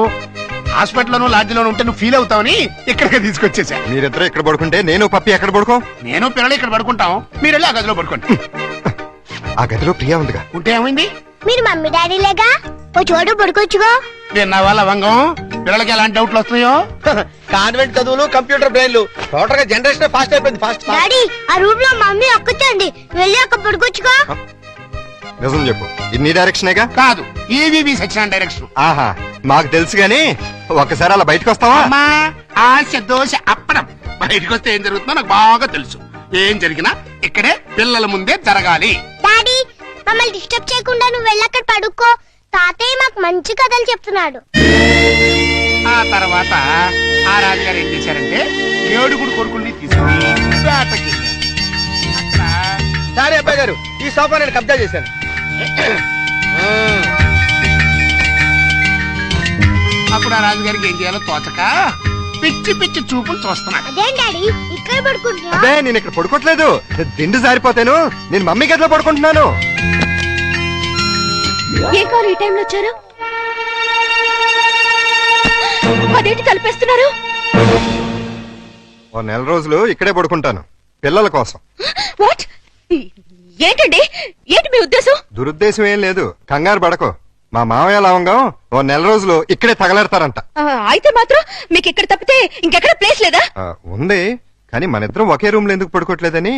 హాస్పిటల్లోనూ లాడ్జిలోనూ ఉంటే నువ్వు ఫీల్ అవుతావని ఇక్కడికి తీసుకొచ్చేసా. మీరిద్దరు ఇక్కడ పడుకుంటే నేను పప్పి ఎక్కడ పడుకో? నేను పిల్లలు ఇక్కడ పడుకుంటాం, మీరు వెళ్ళి ఆ గదిలో పడుకోండి. ఆ గదిలో ప్రియా ఉందిగా. ఉంటే ఏమైంది? మీరు మమ్మీ డాడీ లేగా ఓ చోటు పడుకోవచ్చుగా. విన్నావా లవంగం, పిల్లలకి ఎలాంటి డౌట్లు వస్తున్నాయో? కాన్వెంట్ చదువులు, కంప్యూటర్ బ్రెయిన్లు, టోటల్ గా జనరేషన్ ఫాస్ట్ అయిపోయింది. ఫాస్ట్ డాడీ ఆ రూమ్ లో మమ్మీ ఒక్కచండి, వెళ్ళి అక్కడ పడుకోవచ్చుగా. నిజం చెప్పు, ఇది నీ డైరెక్షనేగా? కాదు, ఈవీవి సత్యనారాయణ డైరెక్షన్. ఆహా, మాకు తెలుసు గాని ఒక్కసారి అలా బయటకు వస్తావా? అమ్మా, ఆశ దోశ అప్పడం. బయటకు వస్తే ఏం జరుగుతుందో నాకు బాగా తెలుసు. ఏం జరిగినా ఇక్కడే పిల్లల ముందే జరగాలి. డాడీ మమ్మల్ని డిస్టర్బ్ చేయకుండా నువ్వు వెళ్ళి అక్కడ పడుకో. తాతయ్య మాకు మంచి కథలు చెప్తున్నాడు. ఆ తర్వాత ఆ రాజుగారు ఏం చేశారంటే 7 కొడుకుల్ని తీసుకుని వేటకి వెళ్ళారు. అక్కడ సారీ అబ్బాయి గారు, ఈ సోఫా నేను కబ్జా చేశాను. అప్పుడు ఆ రాజుగారికి ఏం చేయాలో తోచక పిచ్చి పిచ్చి చూపులు చూస్తున్నాడు. అదేం డాడీ ఇక్కడ పడుకుంటున్నా? అదే నేను ఇక్కడ పడుకోవట్లేదు, దిండు జారిపోతాను. నేను మమ్మీ గదిలో పడుకుంటున్నాను. ఏం కావాలి ఈ టైంలో వచ్చారు? అదేంటి తలపేస్తున్నారు? ఓ నెల రోజులు ఇక్కడే పడుకుంటాను పిల్లల కోసం. వాట్? ఏంటండి, ఏంటి మీ ఉద్దేశం? దురుద్దేశం ఏం లేదు, కంగారు పడకో. మా మామయ్య లవంగం ఓ నెల రోజులు ఇక్కడే తగలెడతారంట. అయితే మాత్రం మీకు ఇక్కడ తప్పితే ఇంకెక్కడ ప్లేస్ లేదా? ఉంది, కానీ మన ఇద్దరం ఒకే రూమ్ లో ఎందుకు పడుకోవట్లేదని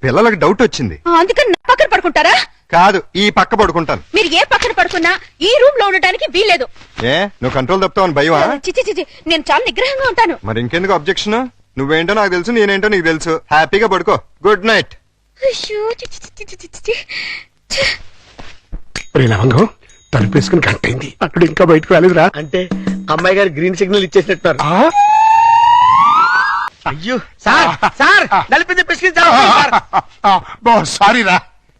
పిల్లలకు డౌట్ వచ్చింది. అందుకని నా పక్కన పడుకుంటారా? కాదు, ఈ పక్క పడుకుంటాను. మీరు ఏ పక్కన పడుకున్నా ఈ రూమ్ లో ఉండటానికి వీల్లేదు. ఏ నువ్వు కంట్రోల్ తప్పుతావని భయమా? చిచి చిచి, నేను చాలా నిగ్రహంగా ఉంటాను. మరి ఇంకెందుకు అబ్జెక్షన్? నువ్వేంటో నాకు తెలుసు, నేనేంటో నీకు తెలుసు. హ్యాపీగా పడుకో. Good night. అయ్యో, చిచి చిచి చిచి చిచి. లవంగం తలుపేసుకుని గంట అయింది, అక్కడ ఇంకా బయటకు రాలేదురా. అంటే అమ్మాయి గారు గ్రీన్ సిగ్నల్ ఇచ్చేసినట్టున్నారు. అయ్యో సార్, సార్ నలిపింది పిసికించారు. సారీ రా.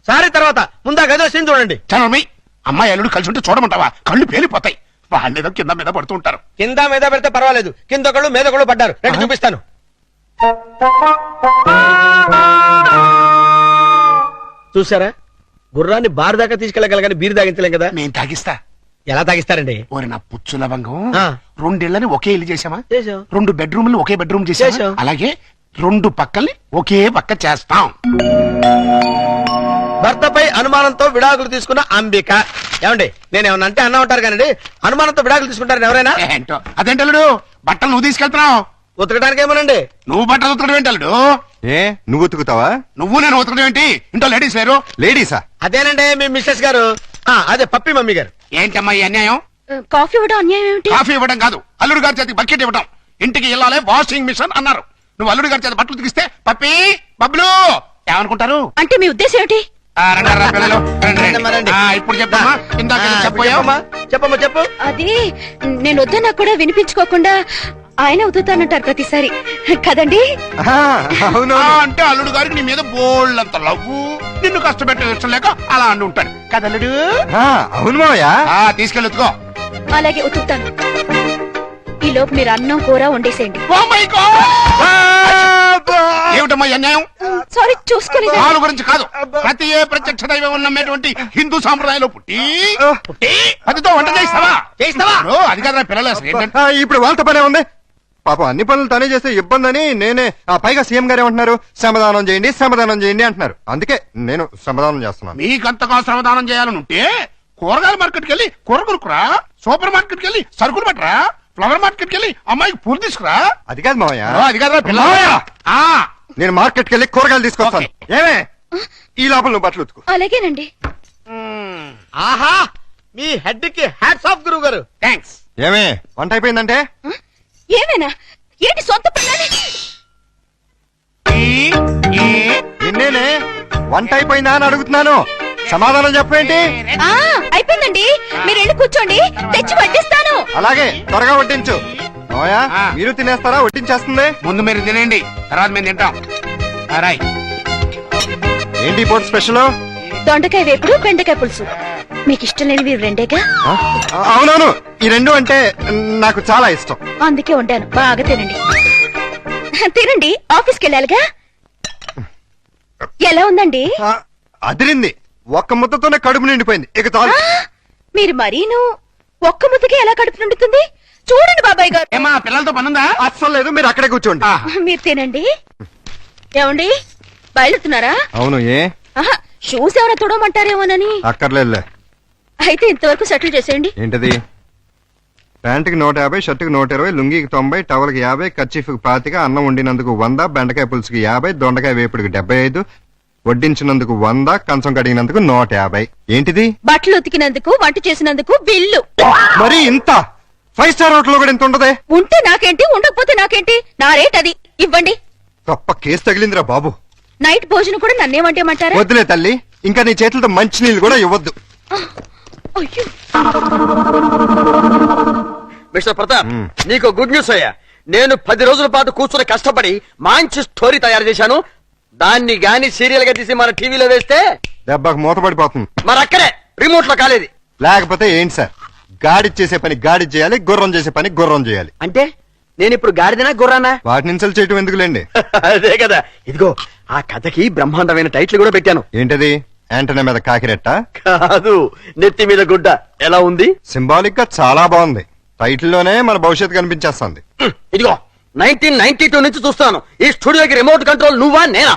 సారీ తర్వాత ముందా గదిలో సీన్ చూడండి. చనమి అమ్మాయి అల్లుడు కలిసి ఉంటే చూడమంటావా? కళ్ళు పేలిపోతాయి. వాళ్ళేదో కింద మీద పడుతూ ఉంటారు. కింద మీద పెడితే పర్వాలేదు, కింద ఒకళ్ళు మీద ఒకళ్ళు పడ్డారు. రండి చూపిస్తాను. చూసారా, గుర్రాన్ని బారు దాకా తీసుకెళ్ళగలగాని బీరు తాగించలేం కదా. నేను తాగిస్తా. ఎలా తాగిస్తారండి? ఓరి నా పుచ్చు లవంగం, ఆ. 2 ఇళ్ళని ఒకే ఇల్లు చేసామా? చేశాం. 2 బెడ్రూమ్లు ఒకే బెడ్రూమ్ చేసాం. చేశాం. అలాగే 2 పక్కల్ని ఒకే పక్క చేస్తాం. భర్తపై అనుమానంతో విడాకులు తీసుకున్న అంబిక. ఏమండి, నేనేమన్నా అంటే అన్నా ఉంటారు కానీ అనుమానంతో విడాకులు తీసుకుంటారని ఎవరైనా? ఏంటో అదేంటల్లుడు, బట్టలు నువ్వు తీసుకెళ్తున్నావు. ఉతకడానికి ఏమోనండి. నువ్వు బట్టలు ఉతకడం ఏంటల్లుడు? ఏ నువ్వు ఉతుకుతావా? నువ్వు నేను ఉతకడం ఏంటి? ఇంట్లో లేడీస్ లేరు? లేడీసా? అదేనండి మీ మిస్సెస్ గారు. అదే పప్పి మమ్మీ గారు. ఏంటమ్మా ఈ అన్యాయం? కాఫీ ఇవ్వడం అన్యాయం ఏమిటి? కాఫీ ఇవ్వడం కాదు, అల్లుడు గారి చేతికి బకెట్ ఇవ్వడం. ఇంటికి వెళ్ళాలి వాషింగ్ మిషన్ అన్నారు. నువ్వు అల్లుడు గారి చేతి బట్టలు ఉతికిస్తే పప్పి బబ్లు ఏమనుకుంటారు? అంటే మీ ఉద్దేశం ఏమిటి? రండి, రా పిల్లలు, రండి, రండి. రండి. ఇప్పుడు చెప్పమ్మా. ఇందాక ఏదో చెప్పబోయావు. చెప్పమ్మా చెప్పు. అది నేను వద్దన్నా కూడా వినిపించుకోకుండా ఆయన అవుతానంటారు ప్రతిసారి కదండి. అవును. అంటే అల్లుడు గారికి నీ మీద బోల్డంత లవ్వు, నిన్ను కష్టపెట్టే ఇష్టం లేక అలా అంటూ ఉంటాడు కదల్లుడు. అవును మామయ్య. తీసుకెళ్ళి ఉతుకో. అలాగే ఉతుకుతాను. ఈ లోపు మీరు అన్నం కూర వండేసేయండి. Oh my God! ఏమిటమ్మా ఈ అన్యాయం? సారీ, చూసుకుని వాళ్ళ గురించి కాదు, ప్రతి ఏ ప్రత్యక్ష దైవం ఉన్నటువంటి హిందూ సాంప్రదాయంలో పుట్టి పతితో వంట చేస్తావా? అది కదా పిల్లలు అసలు ఏంటంటే ఇప్పుడు వాళ్ళతో పనే ఉంది. పాపం అన్ని పనులు తనే చేస్తే ఇబ్బంది అని నేనే. పైగా సీఎం గారు ఏమంటున్నారు? శ్రమదానం చేయండి, శ్రమదానం చేయండి అంటున్నారు. అందుకే నేను శ్రమదానం చేస్తున్నాను. మీకంతగా శ్రమదానం చేయాలని ఉంటే కూరగాయల మార్కెట్కి వెళ్ళి కూర కొనుక్కురా, సూపర్ మార్కెట్కి వెళ్ళి సరుకులు పట్టరా, ఫ్లవర్ మార్కెట్కి వెళ్ళి అమ్మాయికి పూలు తీసుకురా. అది కాదు మామయ్య. అది కదా పిల్లలు. నేను మార్కెట్కి వెళ్ళి కూరగాయలు తీసుకొస్తాను. ఏమే ఈ లోపల నువ్వు బట్టలు ఉతుకు. అలాగేనండి. ఆహా, మీ హెడ్ కి హ్యాట్స్ ఆఫ్ గురువు గారు. థ్యాంక్స్. ఏమే వంట అయిపోయిందంటే? ఏమైనా ఏంటి సొంత పనులని? నిన్నేనే వంట అయిపోయిందా అని అడుగుతున్నాను. సమాధానం చెప్పేంటి? అయిపోయిందండి, మీరు వెళ్ళి కూర్చోండి, తెచ్చి వడ్డిస్తాను. అలాగే త్వరగా వడ్డించు. మామయ్య మీరు తినేస్తారా? వడ్డించేస్తుంది. ముందు మీరు తినండి, తర్వాత మేము తింటాం. రాయ్. ఏంటి ఇప్పుడు స్పెషల్? దొండకాయ వేపుడు, బెండకాయ పులుసు. మీకు ఇష్టం లేనివి రెండేగా? అవునవును, ఈ రెండు అంటే నాకు చాలా ఇష్టం. అందుకే వండాను, బాగా తినండి. తినండి, ఆఫీస్కి వెళ్ళాలిగా. ఎలా ఉందండి? అదిరింది. ఒక్క ముద్దతోనే కడుపు నిండిపోయింది. ఇక చాలు. మీరు మరీను ఒక్క ముద్దకి ఎలా కడుపు నిండుతుంది? చూడండి బాబాయ్ గారు. ఏమా పిల్లలతో పనుందా? అస్సలు లేదు, మీరు అక్కడే కూర్చోండి. మీరు తినండి. ఏమండి, బయలుతున్నారా? అవును. ఏ షూస్ ఎవరైనా తుడమంటారేమోనని. అక్కర్లేదులే. అయితే ఇంతవరకు సెటిల్ చేసేయండి. ఏంటది? ప్యాంటుకి 150, షర్టుకి 120, లుంగికి 90, టవల్కి 50, కర్చీఫ్కి 25, అన్నం వండినందుకు 100, బెండకాయ పులుసుకి 50, దొండకాయ వేపుడికి 75, వడ్డించినందుకు 100, కంచం కడిగినందుకు 150. ఏంటిది? బట్టలు ఉతికినందుకు, వంట చేసినందుకు బిల్లు. మరి ఇంత 5 స్టార్ హోటల్ కూడా ఇంత ఉండదే? ఉంటే నాకేంటి, ఉండకపోతే నాకేంటి, నా రేట్ అది. ఇవ్వండి. తప్ప కేసు తగిలిందిరా బాబు. నైట్ భోజనం కూడా నన్నేమంటేమంటారా? వద్దులే తల్లి, ఇంకా నీ చేతులతో మంచి నీళ్ళు కూడా ఇవ్వద్దు. అయ్యో, మిస్టర్ ప్రతాప్, నీకు గుడ్ న్యూస్ అయ్యా. నేను 10 రోజుల పాటు కూర్చుని కష్టపడి మంచి స్టోరీ తయారు చేశాను. దాన్ని గాని సీరియల్ గా తీసి మన టీవీలో వేస్తే దెబ్బకు మూత పడిపోతుంది. మరి అక్కడే రిమోట్ లో కాలేది. లేకపోతే ఏంటి సార్, గాడి చేసే పని గాడి చేయాలి, గుర్రం చేసే పని గుర్రం చేయాలి. అంటే నేను ఇప్పుడు గాడిదనా గుర్రానా? వాటిని ఇన్సల్ట్ చేయటం ఎందుకులేండి. అదే కదా. ఇదిగో ఆ కథకి బ్రహ్మాండమైన టైటిల్ కూడా పెట్టాను. ఏంటది? యాంటనా మీద కాకిరెట్ట? కాదు, నెత్తి మీద గుడ్డ. ఎలా ఉంది? సింబాలిక్ గా చాలా బాగుంది. టైటిల్ లోనే మన భవిష్యత్తు కనిపించేస్తుంది. ఇదిగో 1992 నుంచి చూస్తాను ఈ స్టూడియోకి రిమోట్ కంట్రోల్ నువ్వా నేనా?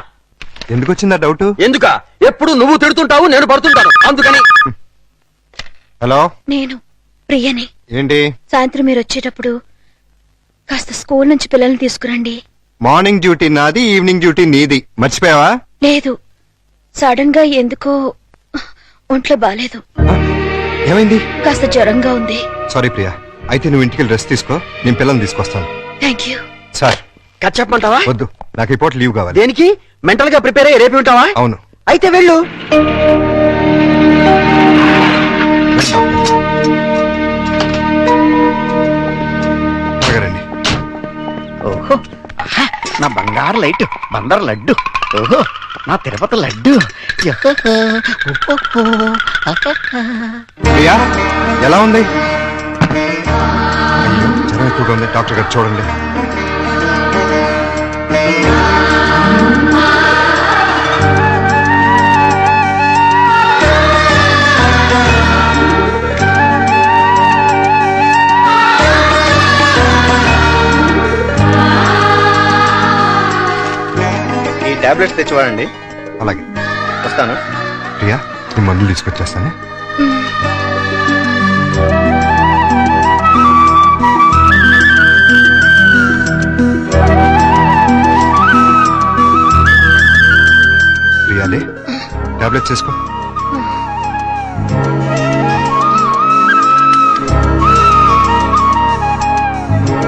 ఎందుకు వచ్చిందా డౌట్? ఎందుక ఎప్పుడు నువ్వు తిడుతుంటావు, నేను పడుతుంటాను, అందుకని. హలో, నేను ప్రియని. ఏంటి? సాయంత్రం మీరు వచ్చేటప్పుడు కాస్త స్కూల్ నుంచి పిల్లల్ని తీసుకురండి. మార్నింగ్ డ్యూటీ నాది, ఈవినింగ్ డ్యూటీ నీది. మర్చిపోయావా? లేదు, సడన్ గా ఎందుకో ఒంట్లో బాలేదు. ఏమైంది? కాస్త జ్వరంగా ఉంది. సారీ ప్రియా, అయితే నువ్వు ఇంటికి రెస్ట్ తీసుకో, నేను పిల్లల్ని తీసుకొస్తాను. Thank you. సార్ కథ చెప్పమంటావా? వద్దు, నాకు ఈ పూట లీవ్ కావాలి. దేనికి? మెంటల్ గా ప్రిపేర్ అయ్యి రేపు ఉంటావా? అవును. అయితే వెళ్ళు. త్వరగా రండి. ఓహో, ఆహా, నా బంగారు లైట్, బందర్ లడ్డు. ఓహో, నా తిరుపతి లడ్డు. ప్రియా ఎలా ఉంది? అయ్యో, జ్వరం ఎక్కువగా ఉంది, డాక్టర్ గారు చూడండి. ఈ టాబ్లెట్స్ తెచ్చివాడండి. అలాగే వస్తాను. ప్రియా, నీ మందులు తీసుకొచ్చేస్తాను. ప్రియాలే, టాబ్లెట్స్ వేసుకో.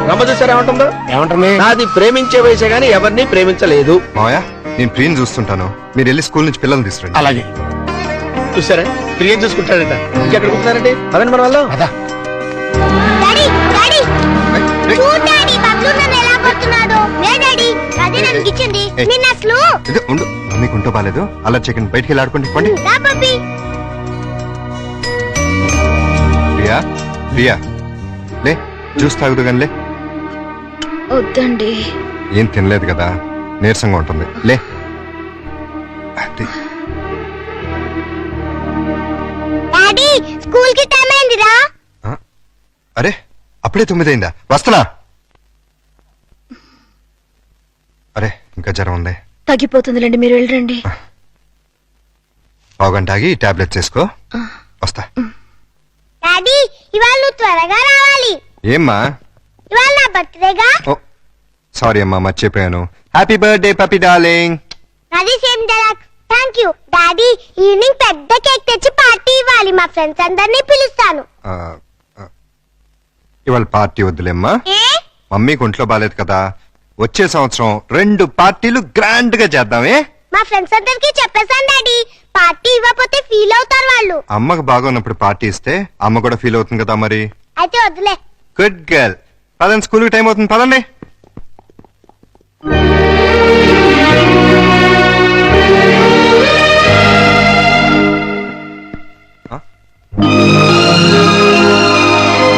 రమ్మ చూసారా ఏమంటుందో? ఏమంటుంది? నాది ప్రేమించే వయసే గానీ ఎవరిని ప్రేమించలేదు. మావయ్య, నేను ప్రియని చూస్తుంటాను, మీరు వెళ్ళి స్కూల్ నుంచి పిల్లల్ని తీసుకురండి. అలాగే. చూసారా, ప్రియం చూసుకుంటాడట. ఇంకెక్కడ కూర్చున్నారండి? పదండి మన వాళ్ళు. అదా డాడీ డాడీ చూడు డాడీ బబ్లు నన్ను ఎలా కొడుతున్నాడు. లే డాడీ, అదే నాకు ఇచ్చింది. ఏయ్. నిన్న అసలు ఇది ఉండు, మమ్మీకి ఉంటో బాలేదు. అలా చికెన్ బయటికి వెళ్ళి ఆడుకోండి. పండి. రా పప్పి. ప్రియా, ప్రియా లే, జ్యూస్ తాగుదు కానీ లే. వద్దండి. ఏం తినలేదు కదా, నీరసంగా ఉంటుంది. లే. అది. డాడీ స్కూల్ కి టైం అయిందిరా. ఆ? అరే, అప్పుడే 9 అయిందా? వస్తున్నా. అరే, ఇంకా జ్వరం ఉంది. తగ్గిపోతుందిలేండి, మీరు వెళ్ళండి. పావుగంట ఆగి టాబ్లెట్స్ వేసుకో. వస్తా. డాడీ ఇవాళ నువ్వు త్వరగా రావాలి. ఏమ్మా? ఇవాళ నా బర్త్డేగా. ఓ సారీ అమ్మా, మర్చిపోయాను. Happy birthday పపి darling. అది same dialogue. Thank you daddy. Evening పెద్ద కేక్ తెచ్చి పార్టీ ఇవ్వాలి. మా ఫ్రెండ్స్ అందరినీ పిలుస్తాను. ఇవాళ పార్టీ వద్దులేమ్మా, ఏ? మమ్మీకి ఒంట్లో బాలేదు కదా. వచ్చే సంవత్సరం 2 పార్టీలు గ్రాండ్ గా చేద్దామే. మా ఫ్రెండ్స్ అందరికి చెప్పేశాను డాడీ. పార్టీ ఇవ్వకపోతే ఫీల్ అవుతారు వాళ్ళు. అమ్మకు బాగున్నప్పుడు పార్టీ ఇస్తే అమ్మ కూడా ఫీల్ అవుతుంది కదా మరి. అయితే వద్దులే. Good girl. పదండి, స్కూల్ టైం అవుతుంది, పదండి.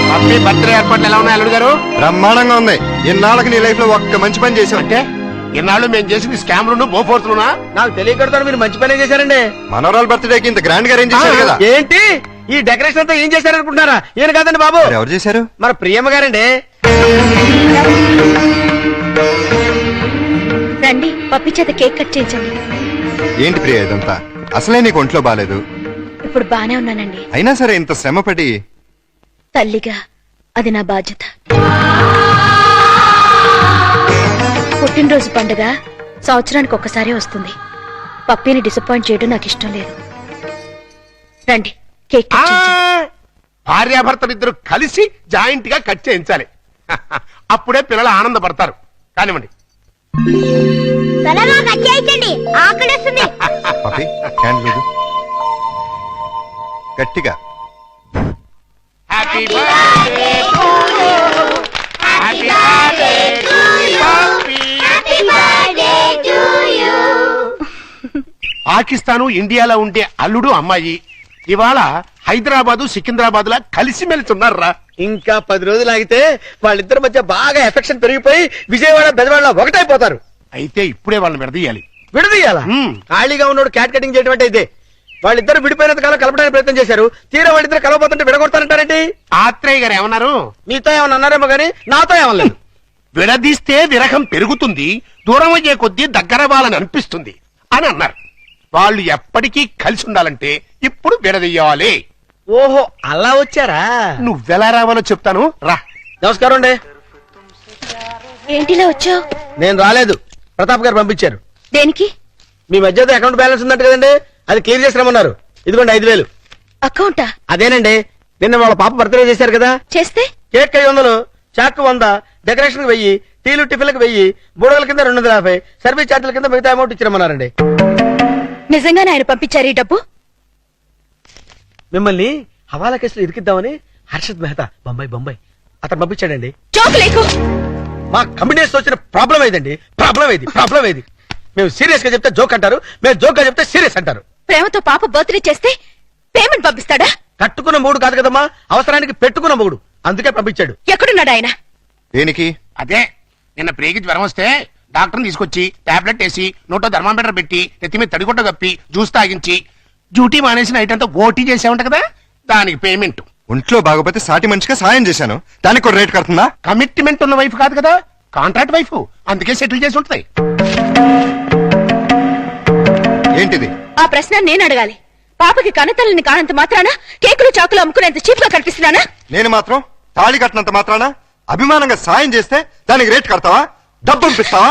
హ్యాపీ బర్త్డే ఏర్పాట్లు ఎలా ఉన్నాయి అల్లుడు గారు? బ్రహ్మాండంగా ఉంది. ఇన్నాళ్ళకి నీ లైఫ్ లో ఒక్క మంచి పని చేసావు. అంటే ఇన్నాళ్ళు మేము చేసింది స్కామ్లు బోఫోర్స్లునా? నాకు తెలియకూడదు, మీరు మంచి పనే చేశారండి. మనోరాల్ బర్త్డేకి ఇంత గ్రాండ్ గా అరేంజ్ చేశారు కదా. ఏంటి ఈ డెకరేషన్ అంతా ఏం చేశారనుకుంటున్నారా? ఈయన కాదండి బాబు, మరి ఎవరు చేశారు? మన ప్రియమ్మ గారండి. రండి, పప్పి చేత కేక్ కట్ చేయించండి. ఏంటి ప్రియ ఇదంతా? అసలే నీకు ఒంట్లో బాలేదు. ఇప్పుడు బానే ఉన్నానండి. అయినా సరే ఇంత శ్రమపడి. తల్లిగా అది నా బాధ్యత. పుట్టినరోజు పండుగ సంవత్సరానికి ఒక్కసారే వస్తుంది. పప్పిని డిసప్పాయింట్ చేయడం నాకు ఇష్టం లేదు. రండి, కేక్ కట్ చేయించండి. భార్యాభర్తలిద్దరు కలిసి జాయింట్ గా కట్ చేయించాలి. అప్పుడే పిల్లలు ఆనందపడతారు. కానివ్వండి. త్వరగా కట్ చేయించండి, ఆకలిస్తుంది. పప్పి, క్యాండిల్ లేదు. గట్టిగా. Happy birthday to you. Happy birthday to you. Happy birthday to you. Pakistan ఇండియాలో ఉండే అల్లుడు అమ్మాయి ఇవాళ హైదరాబాదు సికింద్రాబాద్ లా కలిసిమెలిసి ఉన్నారా. ఇంకా 10 రోజులు ఆగితే వాళ్ళిద్దరి మధ్య బాగా ఎఫెక్షన్ పెరిగిపోయి విజయవాడ బెజవాడ ఒకటైపోతారు. అయితే ఇప్పుడే వాళ్ళని విడదీయాలి. విడదీయాలా? ఖాళీగా ఉన్నోడు క్యాట్ కటింగ్ చేయడం అంటే ఇదే. వాళ్ళిద్దరు విడిపోయినంత కాలం కలపడానికి ప్రయత్నం చేశారు. తీరా వాళ్ళిద్దరు కలవబోతుంటే విడగొడతారంటారండి. ఆత్రేయ గారు ఏమన్నారు? మీతో ఏమన్నా అన్నారేమో గానీ నాతో ఏమనలేదు. విడదీస్తే విరహం పెరుగుతుంది, దూరం అయ్యే కొద్దీ దగ్గర వాళ్ళని అనిపిస్తుంది అని అన్నారు. వాళ్ళు ఎప్పటికీ కలిసి ఉండాలంటే ఇప్పుడు విడదీయాలి. ఓహో అలా వచ్చారా? నువ్వెలా రావాలో చెప్తాను రా. నమస్కారం అండి. ఏంటిలా వచ్చావు? నేను రాలేదు, ప్రతాప్ గారు పంపించారు. దేనికి? మీ మధ్య అకౌంట్ బ్యాలెన్స్ ఉందంట కదండి, అది క్లియర్ చేసి రమ్మన్నారు. ఇదిగోండి 5,000. అకౌంటా? అదేనండి, నిన్న వాళ్ళ పాప బర్త్డే చేశారు కదా. చేస్తే కేక్ 500, చాక్ 100, డెకరేషన్ 1000, టీలు టిఫిన్లకు 1000, బుడగల కింద 250, సర్వీస్ ఛార్జీల కింద మిగతా అమౌంట్ ఇచ్చిరమ్మన్నారండి. నిజంగానే ఆయన పంపించారు ఈ డబ్బు? మిమ్మల్ని హవాలా కేసులో ఇరికిద్దామని హర్షద్ మెహతా బొంబాయి అతను పంపించాడండి. జోక్ లేకు. మా కంపెనీస్ వచ్చిన ప్రాబ్లం ఏదండి? ప్రాబ్లం ఏది? మేము సీరియస్ గా చెప్తే జోక్ అంటారు, మేము జోక్ గా చెప్తే సీరియస్ అంటారు. ప్రేమతో పాప బర్త్డే చేస్తే పేమెంట్ పంపిస్తాడా? కట్టుకున్న మూడు కాదు కదమ్మా, అవసరానికి పెట్టుకున్న మూడు, అందుకే పంపించాడు. ఎక్కడున్నాడు ఆయన? దేనికి? అదే నిన్న ప్రేగి జ్వరం వస్తే డాక్టర్ని తీసుకొచ్చి టాబ్లెట్ వేసి నోట్లో థర్మామీటర్ పెట్టి నెత్తి మీద తడిగుడ్డ కప్పి జ్యూస్ తాగించి డ్యూటీ మానేసి నైట్ అంతా ఓటీ చేసామంట కదా, దానికి పేమెంట్. ఒంట్లో బాగోపోతే సాటి మనిషిగా సాయం చేశాను, దానికి కూడా రేట్ కడుతుందా? కమిట్మెంట్ ఉన్న వైఫ్ కాదు కదా, కాంట్రాక్ట్ వైఫ్, అందుకే సెటిల్ చేసి ఉంటుంది. ఏంటిది? ఆ ప్రశ్న నేను అడగాలి. పాపకి కన్నతల్లిని కానంత మాత్రాన కేకులు చాకులు అమ్ముకునేంత చీప్ గా కనిపిస్తున్నానా? నేను మాత్రం తాళి కట్టినంత మాత్రాన అభిమానంగా సాయం చేస్తే దానికి రేట్ కడతావా? డబ్బు పంపిస్తావా?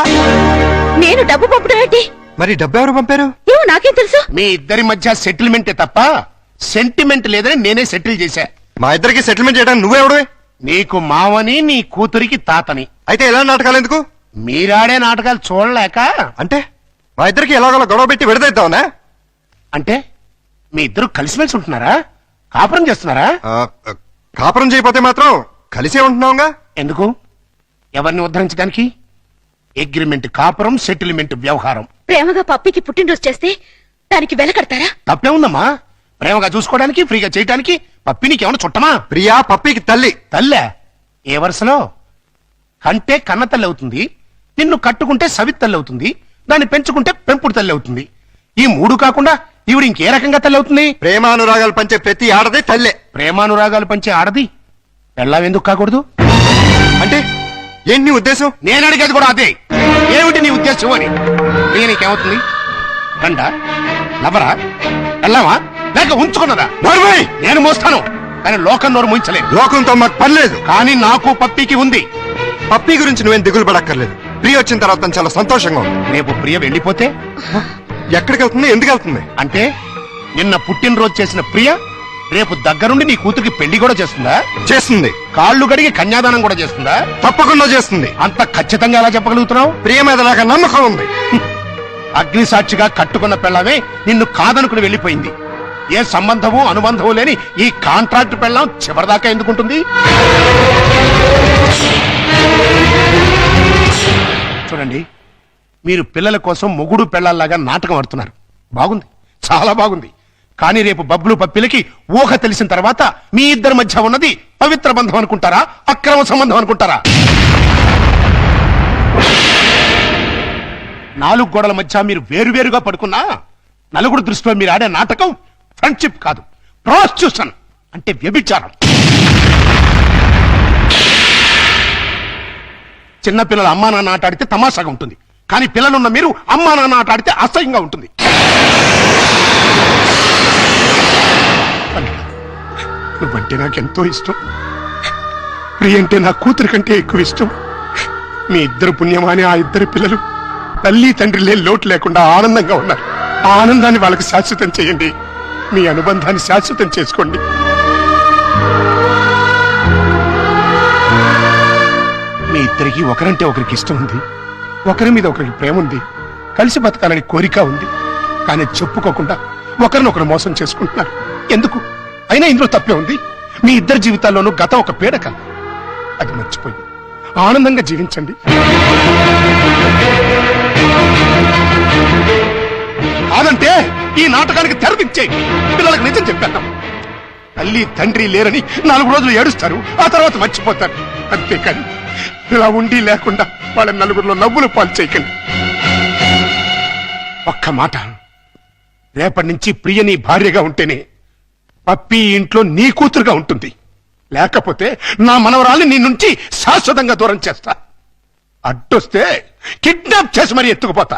నేను డబ్బు పంపడం ఏంటి? మరి డబ్బు ఎవరు పంపారు? ఏమో నాకేం తెలుసు. మీ ఇద్దరి మధ్య సెటిల్మెంటే తప్ప సెంటిమెంట్ లేదని నేనే సెటిల్ చేశా. మా ఇద్దరికి సెటిల్మెంట్ చేయడానికి నువ్వెవడు? నీకు మావని, నీ కూతురికి తాతని. అయితే ఎలా నాటకాలు ఎందుకు? మీరాడే నాటకాలు చూడలేక. అంటే మా ఇద్దరికి ఎలాగోలా గొడవ పెట్టి విడదీద్దామనా? అంటే మీ ఇద్దరు కలిసిమెలిసి ఉంటున్నారా? కాపురం చేస్తున్నారా? కాపురం చేయకపోతే మాత్రం కలిసే ఉంటున్నావుగా. ఎందుకు? ఎవరిని ఉద్ధరించడానికి? అగ్రిమెంట్ కాపురం, సెటిల్మెంట్ వ్యవహారం. ప్రేమగా పప్పికి పుట్టినరోజు చేస్తే దానికి వెల కడతారా? తప్పే ఉందమ్మా. ప్రేమగా చూసుకోవడానికి, ఫ్రీగా చేయడానికి పప్పి నీకేమన్నా చుట్టమా? ప్రియా పప్పికి తల్లి. తల్లే? ఏ వరుసలో? కంటే కన్న తల్లి అవుతుంది, నిన్ను కట్టుకుంటే సవిత్ తల్లి అవుతుంది, దాన్ని పెంచుకుంటే పెంపుడు తల్లి అవుతుంది. ఈ మూడు కాకుండా ఈవిడ ఇంకే రకంగా తల్లి అవుతుంది? ప్రేమానురాగాలు పంచే ప్రతి ఆడది తల్లే. ప్రేమానురాగాలు పంచే ఆడది పెళ్ళాం ఎందుకు కాకూడదు? అంటే ఏంటి నీ ఉద్దేశం? నేను అడిగేది కూడా అదే. ఏమిటి నీ ఉద్దేశం అని. నీకేమవుతుంది? గండ, లవరా, వెళ్ళావా లేక ఉంచుకున్నదా? నేను మోస్తాను, కానీ లోకం నోరు ముంచలేదు. లోకంతో మాకు పని లేదు, కానీ నాకు పప్పికి ఉంది. పప్పి గురించి నువ్వేం దిగులు పడక్కర్లేదు. ప్రియ వచ్చిన తర్వాత తను చాలా సంతోషంగా ఉంది. రేపు ప్రియ వెళ్ళిపోతే ఎక్కడికి వెళ్తుంది? ఎందుకు వెళ్తుంది? అంటే నిన్న పుట్టినరోజు చేసిన ప్రియ రేపు దగ్గరుండి నీ కూతురికి పెళ్లి కూడా చేస్తుందా? చేస్తుంది. కాళ్ళు గడిగి కన్యాదానం కూడా చేస్తుందా? తప్పకుండా చేస్తుంది. అంత ఖచ్చితంగా ఎలా చెప్పగలుగుతున్నావు? ప్రియ మీద నాకు నమ్మకం ఉంది. అగ్ని సాక్షిగా కట్టుకున్న పెళ్ళమే నిన్ను కాదనుకుని వెళ్ళిపోయింది. ఏ సంబంధము అనుబంధము లేని ఈ కాంట్రాక్ట్ పెళ్ళం చివరిదాకా ఎందుకుంటుంది? చూడండి, మీరు పిల్లల కోసం మొగుడు పెళ్ళాల్లాగా నాటకం ఆడుతున్నారు. బాగుంది, చాలా బాగుంది. కానీ రేపు బబ్బులు పప్పిలకి ఊహ తెలిసిన తర్వాత మీ ఇద్దరి మధ్య ఉన్నది పవిత్ర బంధం అనుకుంటారా, అక్రమ సంబంధం అనుకుంటారా? 4 గోడల మధ్య మీరు వేరువేరుగా పడుకున్నా నలుగురు దృష్టిలో మీరు ఆడే నాటకం ఫ్రెండ్షిప్ కాదు, ప్రాస్టిట్యూషన్ అంటే వ్యభిచారం. చిన్న పిల్లలు అమ్మా నాన్న ఆట ఆడితే తమాషాగా ఉంటుంది, కానీ పిల్లలున్న మీరు అమ్మా నాన్న ఆట ఆడితే అసహ్యంగా ఉంటుంది. నువ్వంటే నాకెంతో ఇష్టం. ప్రియ అంటే నా కూతురి కంటే ఎక్కువ ఇష్టం. మీ ఇద్దరు పుణ్యమాని ఆ ఇద్దరు పిల్లలు తల్లి తండ్రి లేని లోటు లేకుండా ఆనందంగా ఉన్నారు. ఆ ఆనందాన్ని వాళ్ళకి శాశ్వతం చేయండి. మీ అనుబంధాన్ని శాశ్వతం చేసుకోండి. మీ ఇద్దరికి ఒకరంటే ఒకరికి ఇష్టం ఉంది, ఒకరి మీద ఒకరికి ప్రేమ ఉంది, కలిసి బతకాలని కోరిక ఉంది. కానీ చెప్పుకోకుండా ఒకరినొకరు మోసం చేసుకుంటున్నారు. ఎందుకు? అయినా ఇందులో తప్పే ఉంది. మీ ఇద్దరి జీవితాల్లోనూ గతం ఒక పీడక, అది మర్చిపోయి ఆనందంగా జీవించండి. కాదంటే ఈ నాటకానికి తెరదించే పిల్లలకు నిజం చెప్పేద్దాం. తల్లి తండ్రి లేరని 4 రోజులు ఏడుస్తారు, ఆ తర్వాత మర్చిపోతారు. అంతేకాని ఇలా ఉండి లేకుండా వాళ్ళ నలుగురిలో నవ్వులు పాలు చేయకండి. ఒక్క మాట, రేపటి నుంచి ప్రియ నీ భార్యగా ఉంటేనే పప్పి ఇంట్లో నీ కూతురుగా ఉంటుంది. లేకపోతే నా మనవరాల్ని నీ నుంచి శాశ్వతంగా దూరం చేస్తా. అడ్డొస్తే కిడ్నాప్ చేసి మరీ ఎత్తుకుపోతా.